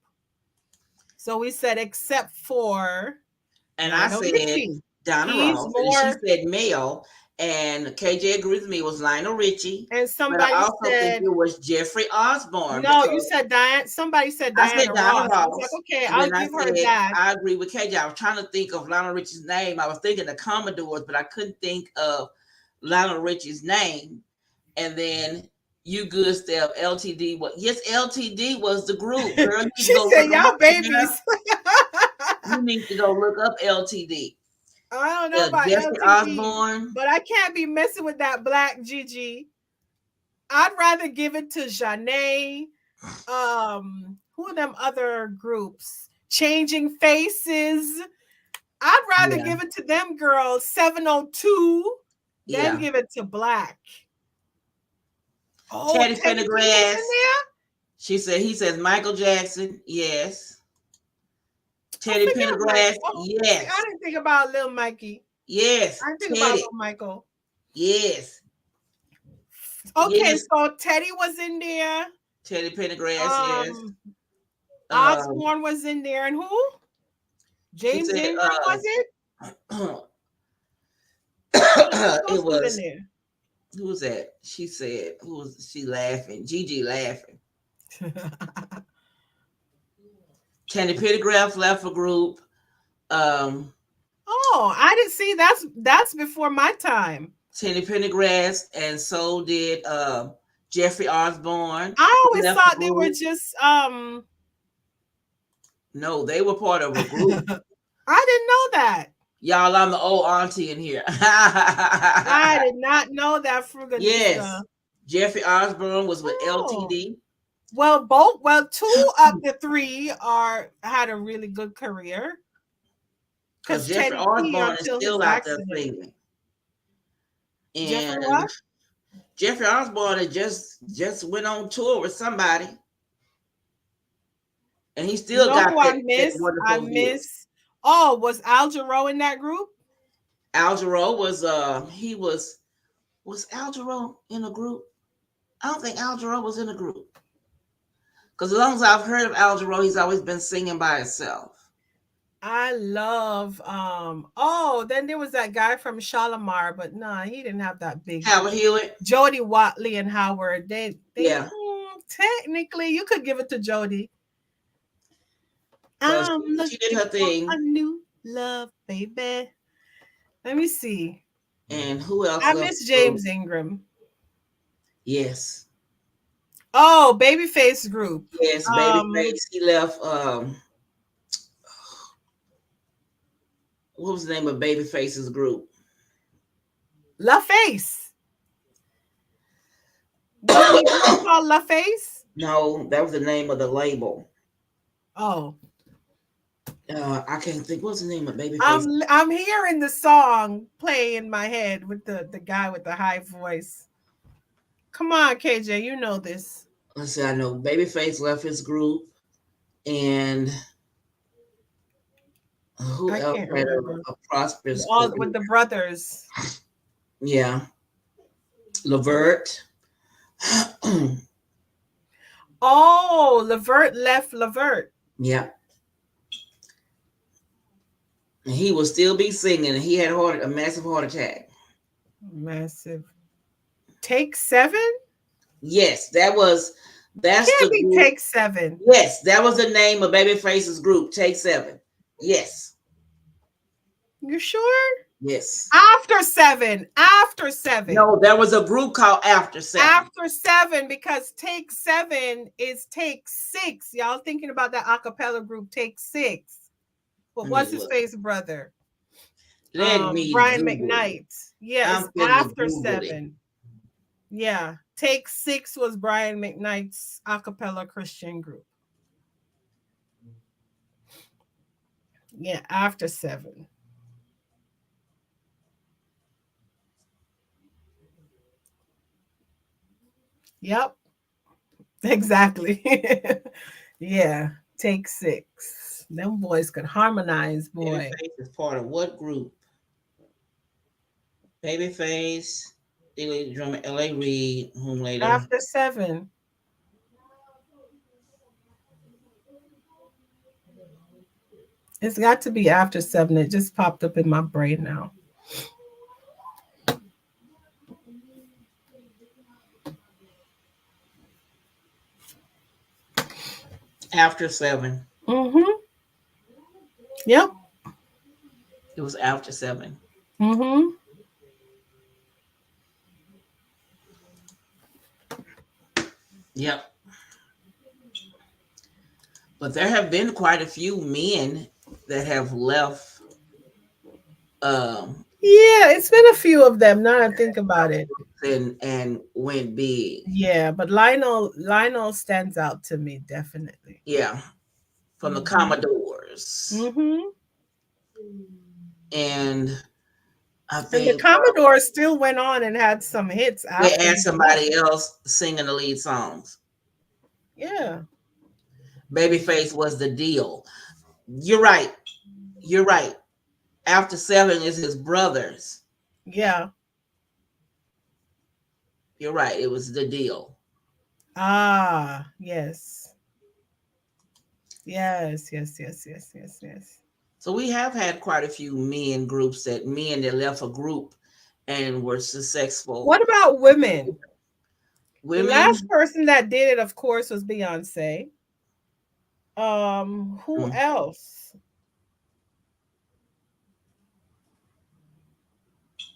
So we said except for And I Lionel said Richie. Donna He's Ross, and she more, said male, and KJ agreed with me, it was Lionel Richie. and But I somebody also think said, it was Jeffrey Osborne, no, you because said Diane, somebody said I said Diana Donna Ross. I was like, Ross, okay, and I'll then I give her said that. I agree with KJ. I was trying to think of Lionel Richie's name. I was thinking the Commodores, but I couldn't think of Lionel Richie's name. And then you good stuff, LTD. What? Yes, LTD was the group. Girl, you need to She go said, look them y'all up. babies. You need to go look up LTD. I don't know about Jeffrey LTD, Osborne. but I can't be messing with that Black Gigi. I'd rather give it to Janae. Who are them other groups? Changing Faces. I'd rather Yeah. give it to them girls, 702, than Yeah. give it to Black. Oh, Teddy Teddy P is in Pendergrass. there? He says Michael Jackson. Yes. I Teddy forgot Pendergrass. Michael. Oh, Yes. I didn't think about Little Mikey. Yes. I didn't think about Teddy. Little Michael. Yes. Okay, Yes, so Teddy was in there. Teddy Pendergrass. Yes. Um, Um, Osborne was in there, and who? she James said, Ingram was it? Who it else was in was, there? who was that? She said, who was she laughing? Gigi laughing. Teddy Pendergrass left a group. Um, Oh, I didn't see. That's before my time. Teddy Pendergrass, and so did Jeffrey Osborne. I He always left the thought they were group. just No, they were part of a group. I didn't know that. Y'all, I'm the old auntie in here. I did not know that, Yes. Fruganista. Jeffrey Osborne was with Oh. LTD. Well, two of the three are had a really good career. Because Because Jeffrey Teddy P Osborne is until his still out there accident. singing. Jeffrey And what? Jeffrey Osborne had just went on tour with somebody. And he You still know got who I that miss? I wonderful voice. miss. Oh, was Al Jarreau in that group? Al Jarreau was Al Jarreau in a group? I don't think Al Jarreau was in a group. Because as long as I've heard of Al Jarreau, he's always been singing by himself. I love oh, then there was that guy from Shalimar, but no, he didn't have that big. Howard Hewitt. Jody Watley and Howard. They Yeah. technically you could give it to Jody. Because I'm she did looking her for thing. a new love, baby. Let me see. And who else I left miss the group? James Ingram. Yes. Oh, Babyface group. Yes, Babyface. He left what was the name of Babyface's group? LaFace. Wasn't the group called LaFace? No, that was the name of the label. Oh. I can't think. What's the name of Babyface? I'm hearing the song play in my head with the guy with the high voice. Come on, KJ, you know this. Let's see. I know Babyface left his group, and who I else can't had remember. a prosperous All career? with the brothers. Yeah, Levert. Oh, Levert left Levert. Yeah, and he will still be singing. He had a massive heart attack. Massive. Take 7? Yes, that's Can't the be group. Take 7. Yes, that was the name of Babyface's group. Take 7. Yes. You sure? Yes. After 7. After 7. No, there was a group called After 7. After 7, because Take 7 is Take 6. Y'all thinking about that acapella group Take 6. But what's his face brother? Let me Brian Google McKnight. it. Yeah, I'm it's finna after Google 7. it. Yeah. Take 6 was Brian McKnight's acapella Christian group. Yeah, after 7. Yep. Exactly. Yeah. Take 6. Them boys could harmonize, boy. Babyface is part of what group? Babyface, lead drummer L.A. Reid, whom later. After 7. It's got to be after 7. It just popped up in my brain now. After 7. Mm-hmm. Yep. It was after 7. Mm-hmm. Yep. But there have been quite a few men that have left. Yeah, it's been a few of them. Now I think about it. And went big. Yeah, but Lionel stands out to me definitely. Yeah, from the Commodores. Mm-hmm. And I And the think Commodore still went on and had some hits they after. had somebody else singing the lead songs. Yeah. Babyface was the deal. You're right. You're right. After 7 is his brothers. Yeah. You're right. It was the deal. Ah, yes. Yes, yes, yes, yes, yes, yes. So we have had quite a few men that left a group and were successful. What about women? The last Women, person that did it, of course, was Beyonce. Who mm, else?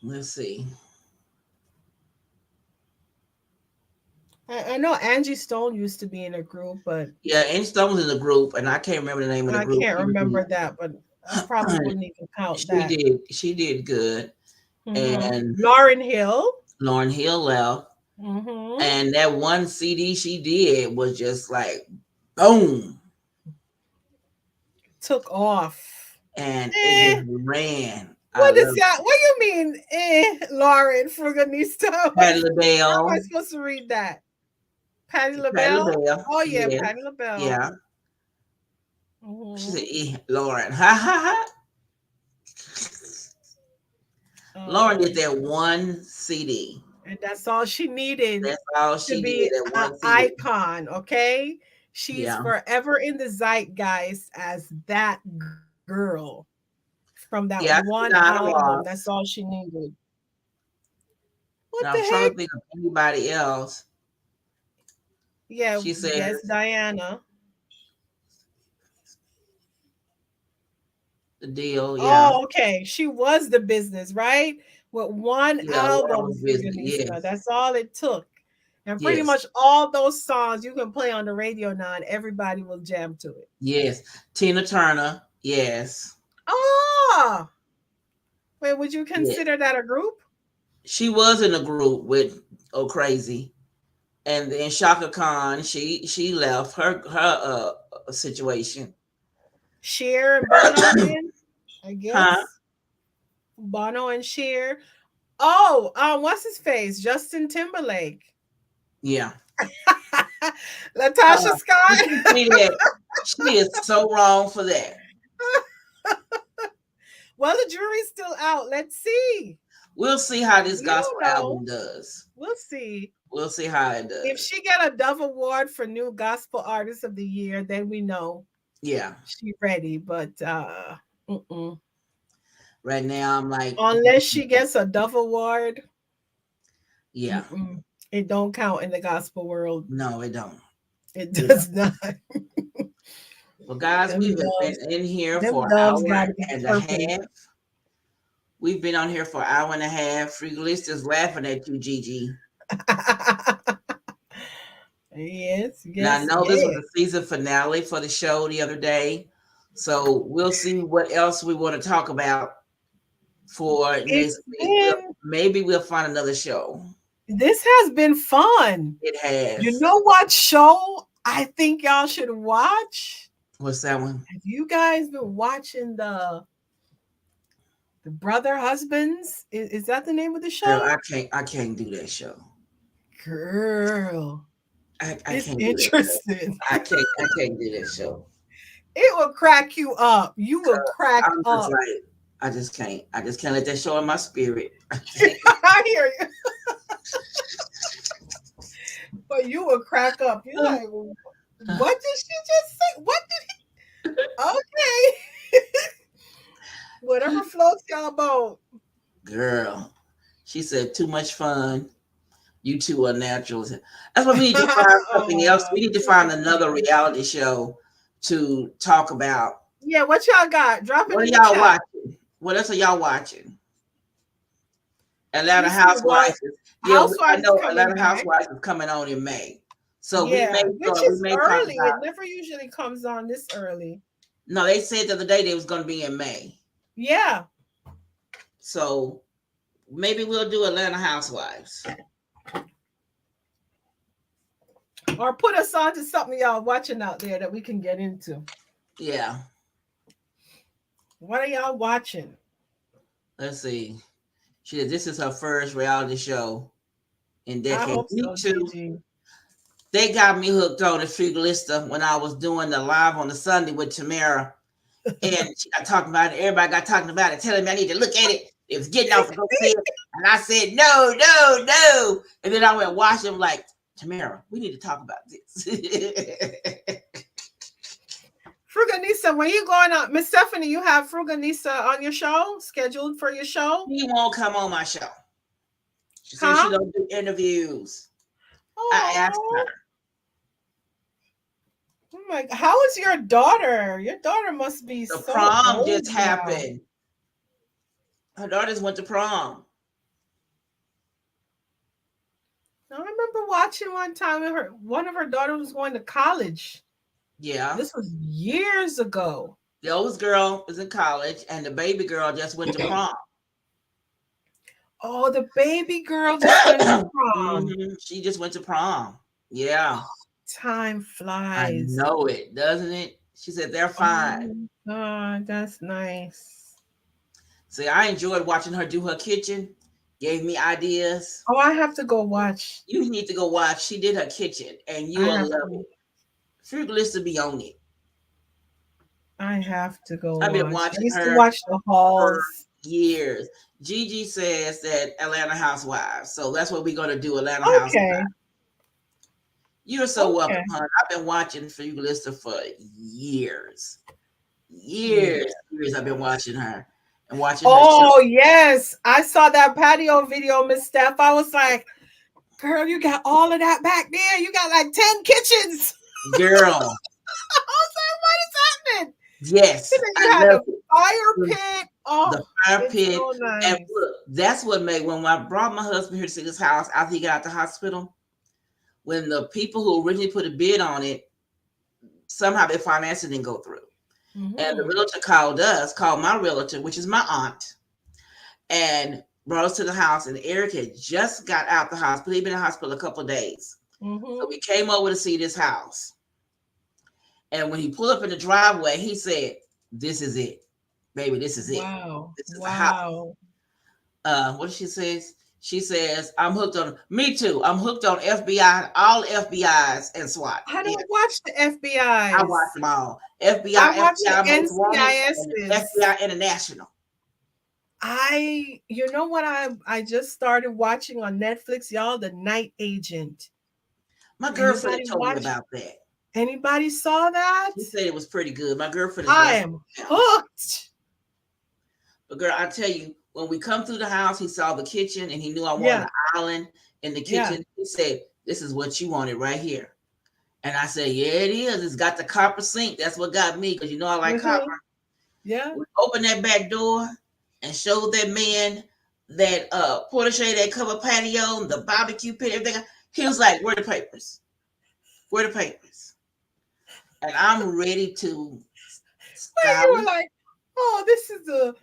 let's see. I know Angie Stone used to be in a group, but Yeah, and Stone was in the group, and I can't remember the name of the I group. can't remember that, but I probably wouldn't even count that. She did good. And Lauren Hill. Lauren Hill left. Hmm. And that one CD she did was just like boom. Took off. And it Eh, just ran. I what is love that? What do you mean, Lauren Fuganista? Patty How am I LaBelle. supposed to read that? Patty Patty LaBelle? LaBelle. Oh, yeah, Yes. Patty LaBelle. Yeah. She said, Hmm. Lauren. Ha ha ha. Lauren did Um, that one CD. and that's all she needed That's all to she be did, that an one CD. icon, okay? She's Yeah. forever in the zeitgeist as that girl from that Yeah, one she kind of album. That's was. all she needed. What Now the I'm trying to heck? think of anybody else. Yeah, She says yes, Diana. the deal. Yeah. Oh, okay. She was the business, right? With one Yeah, one album, was business. Fuganista. Yes. That's all it took. And pretty Yes. much all those songs you can play on the radio now and everybody will jam to it. Yes. Tina Turner. Yes. Oh, wait, would you Yeah. consider that a group? She was in a group with Oh Crazy. And then Shaka Khan, she left her situation. Cher and Bono then, I Huh? guess. Bono and Cher. Oh, what's his face? Justin Timberlake. Yeah. Latasha Did Scott. you see that? She is so wrong for that. Well, the jury's still out. Let's see. We'll see how this We gospel don't know. album does. We'll see. We'll see how it If does. she get a Dove Award for New Gospel Artist of the Year, then we know Yeah. she ready. But mm-mm. Right now, I'm like, Unless she gets a Dove Award, yeah. mm-mm, it don't count in the gospel world. No, it don't. It It don't. does not. Well, guys, Them we've been doves, in here them for an doves got hour to be and a purple. half. We've been on here for an hour and a half. Fregalist is laughing at you, Gigi. Yes, Now, I yes, know this was yes. the season finale for the show the other day. So we'll see what else we want to talk about for next It's week. been Maybe we'll find another show. this has been fun. It You has. know what show I think y'all should watch? What's that one? Have you guys been watching the Brother Husbands? Is that the name of the Girl, show? I can't do that show. Girl, I it's can't do that show. interesting. I can't do that show. It will crack you up. You will crack I'm just up. like, I just can't. I just can't let that show in my spirit. I can't. I hear you. But you will crack up. You're like, what did she just say? What did he? Okay. Whatever floats y'all boat. Girl, she said too much fun. You two are naturals. That's why we need to find something else. Oh, We need to find another reality show to talk about. yeah, what y'all got? Drop it What are in the y'all chat. watching? What else are y'all watching? Let Atlanta me see. Well, Housewives. Yeah, I Housewives is know coming Atlanta back. Housewives is coming on in May. So Yeah, which we is may talk early. It about. never usually comes on this early. No, they said the other day they was going to be in May. Yeah. So maybe we'll do Atlanta Housewives. Or put us on to something y'all watching out there that we can get into. Yeah. What are y'all watching? Let's see. She said this is her first reality show in I decades. hope Me so, too. Gigi. They got me hooked on the Fregalista when I was doing the live on the Sunday with Tamara. And I talked about it. Everybody got talking about it, telling me I need to look at it. It was getting off to go see it. And I said, no, no, no. And then I went watch them like, Tamara, we need to talk about this. Fruganisa, when you going on, Miss Stephanie, you have Fruganisa on your show, scheduled for your show? She won't come on my show. She said Huh? she don't do interviews. I asked Oh, her. oh my! How is your daughter? Your daughter must be The so prom old just now. happened. Her daughters went to prom. I remember watching one time one of her daughters was going to college. Yeah. This was years ago. The oldest girl is in college, and the baby girl just went to prom. Oh, the baby girl just went to prom. Mm-hmm. She just went to prom. Yeah. Time I flies. know it, doesn't it? She said they're fine. Oh, God, that's nice. See, I enjoyed watching her do her kitchen. Gave me ideas. Oh, I have to go watch. You need to go watch. She did her kitchen, and you I will have love to. it. Frugalista be on it. I have to go I've been watch. I watching used to her watch the hauls. years. Gigi says that Atlanta Housewives, so that's what we're gonna do. Atlanta Housewives. Okay. You're so Okay. welcome, hon. I've been watching Frugalista for years. Years I've been watching her and watching her show. Oh, yes. I saw that patio video, Miss Steph. I was like, girl, you got all of that back there. You got like 10 kitchens. Girl, I was like, what is happening? yes, And then you I had love a fire pit. Oh, the fire it's pit. so nice. And look, that's what made when I brought my husband here to see this house after he got out the hospital. When the people who originally put a bid on it, somehow their financing didn't go through. Mhm. And the realtor called my realtor, which is my aunt, and brought us to the house. And Eric had just got out the hospital. He'd been in the hospital a couple of days. Mhm. So we came over to see this house. And when he pulled up in the driveway, he said, "This is it, baby. This is it. Wow. This is the house." Wow. What did she say? She says, "I'm hooked on." Me too. I'm hooked on FBI, all FBI's and SWAT. I Yeah, don't watch the FBI. I watch them all. FBI, I watch the FBI Most Wanted, and NCIS. FBI International. You know what I just started watching on Netflix, y'all? The Night Agent. My girlfriend Anybody told me watch? about that. Anybody saw that? She said it was pretty good. My girlfriend is I watching. am hooked. But girl, I tell you, when we come through the house, he saw the kitchen and he knew I wanted Yeah. an island in the Yeah. kitchen. He said, "This is what you wanted right here." And I said, "Yeah, it is. It's got the copper sink. That's what got me, because you know I like Mhm. copper." Yeah. We opened that back door and showed that man that portage that covered patio, the barbecue pit, everything. He was like, "Where the papers? Where the papers?" And I'm ready to Wait, style you were it. like, oh, this is the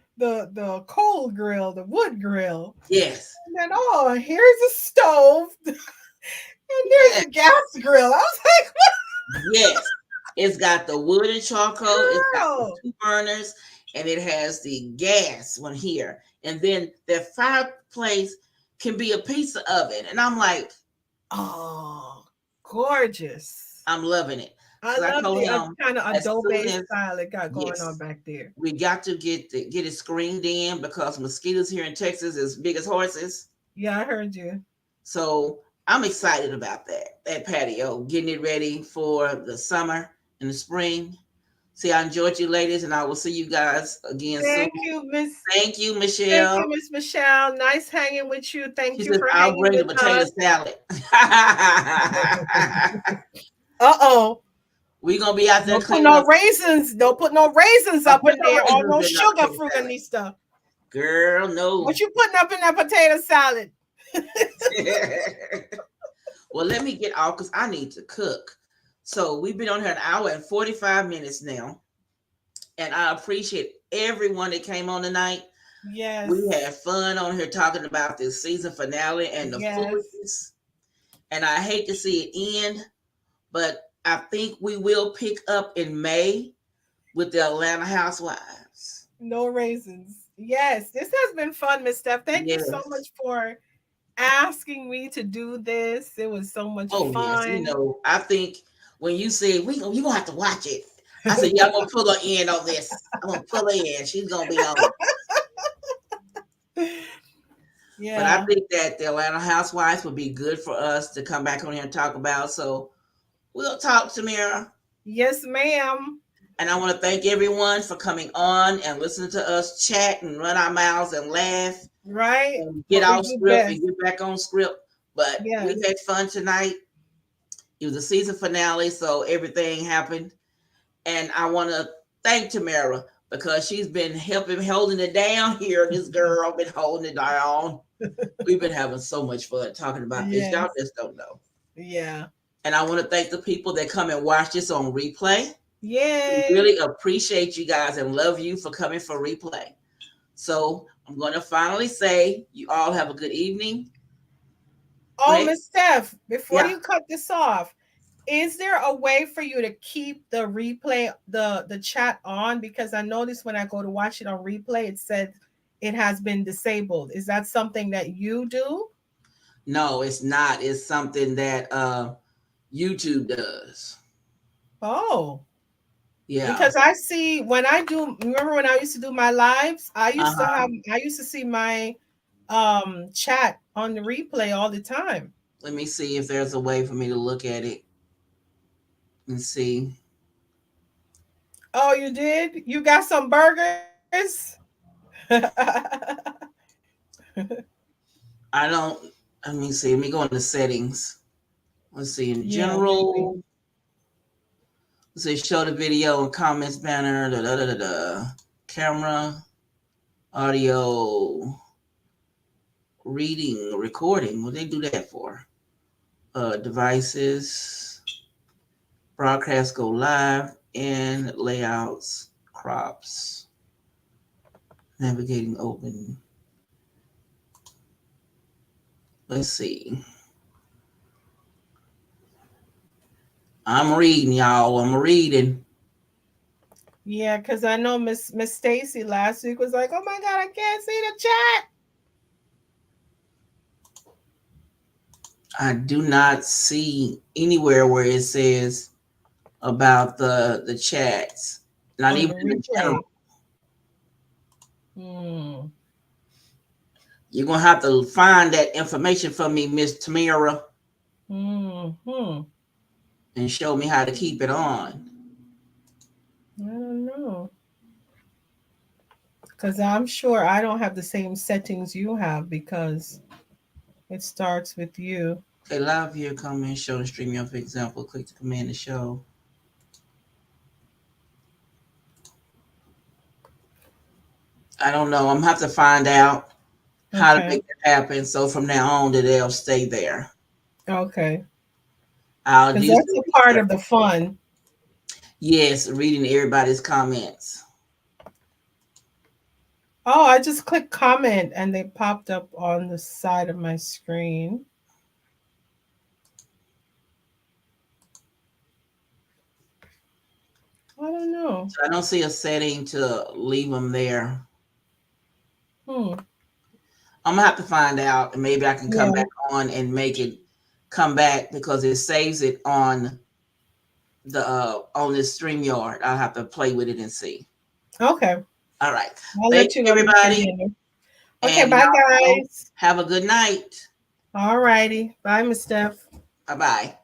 coal grill, the wood grill. Yes. And then here's a stove. And there's a gas grill. I was like, Yes. It's got the wood and charcoal, it's got girl. the 2 burners, and it has the gas one here. And then the fireplace can be a pizza oven. And I'm like, Oh, gorgeous. I'm loving it. I 'Cause I love told the him kind of as soon adobe as style it got going yes, on back there. we got to get it screened in because mosquitoes here in Texas is big as horses. Yeah, I heard you. So I'm excited about that patio, getting it ready for the summer and the spring. See, I enjoyed you ladies, and I will see you guys again soon. Thank you, Miss. Thank you, Thank Michelle. you, Miss Michelle. Nice hanging with you. Thank She you says, for "I'll hanging bring the with potato us. salad." Uh-oh. We're gonna be out there Don't put cleaning no up. raisins. Don't put no raisins Don't up put in no there or raisins no in sugar that potato salad. fruganista. Girl, no. What you putting up in that potato salad? Well, let me get off because I need to cook. So we've been on here an hour and 45 minutes now. And I appreciate everyone that came on tonight. Yes. We had fun on here talking about this season finale and the Yes. foolishness. And I hate to see it end, but I think we will pick up in May with the Atlanta Housewives. No raisins. Yes. This has been fun, Miss Steph. Thank you so Yes. much for asking me to do this. It was so much Oh, yes. fun. You know, I think when you said you're going to have to watch it, I said, yeah, I'm going to pull her in on this. I'm going to pull her in. She's going to be on. But I Yeah. think that the Atlanta Housewives would be good for us to come back on here and talk about. So we'll talk, Tamara. Yes, ma'am. And I want to thank everyone for coming on and listening to us chat and run our mouths and laugh Right? and get What we off do script and best. get back on script. But we Yes. had fun tonight. It was a season finale, so everything happened. And I want to thank Tamara because she's been helping holding it down here. This girl been holding it down. We've been having so much fun talking about this. Y'all Yes. just don't know. Yeah. And I want to thank the people that come and watch this on replay. We Yay. really appreciate you guys and love you for coming for replay. So I'm going to finally say you all have a good evening. Go Oh, ahead. Miss Steph, before Yeah. you cut this off, is there a way for you to keep the replay, the chat on? Because I noticed when I go to watch it on replay, it said it has been disabled. Is that something that you do? No, it's not. It's something that YouTube does. Oh, Yeah. because I see when I do, remember when I used to do my lives, Uh-huh. I used to see my chat on the replay all the time. Let me see if there's a way for me to look at it and see. Oh, you did? You got some burgers? I don't, let me see. Let me go into settings. Let's see. In Yeah, maybe. general, let's say show the video and comments banner. Da, da, da, da, da. Camera, audio, reading, recording. What they do that for? Devices, broadcast go live, and layouts, crops, navigating open. Let's see. I'm reading, y'all. I'm reading. Yeah, because I know Miss Stacy last week was like, "Oh my God, I can't see the chat." I do not see anywhere where it says about the chats. Not On even the in the general. replay. Hmm. You're gonna have to find that information for me, Miss Tamara, Hmm. and show me how to keep it on. I don't know. Because I'm sure I don't have the same settings you have because it starts with you. Okay, live here, comment, show, and stream your for example. Click the command to show. I don't know. I'm gonna have to find out how to Okay. make it happen. So from now on, that they'll stay there. Okay. I'll Because usually that's a be part there. of the fun. Yes, reading everybody's comments. Oh, I just clicked comment and they popped up on the side of my screen. I don't know. So I don't see a setting to leave them there. Hmm. I'm gonna have to find out, and maybe I can come Yeah. back on and make it come back because it saves it on this StreamYard. I'll have to play with it and see. Okay. All right. I'll Thank let you you, know before everybody, dinner. Okay, and bye y'all guys. have a good night. All righty. Bye, Miss Steph. Bye bye.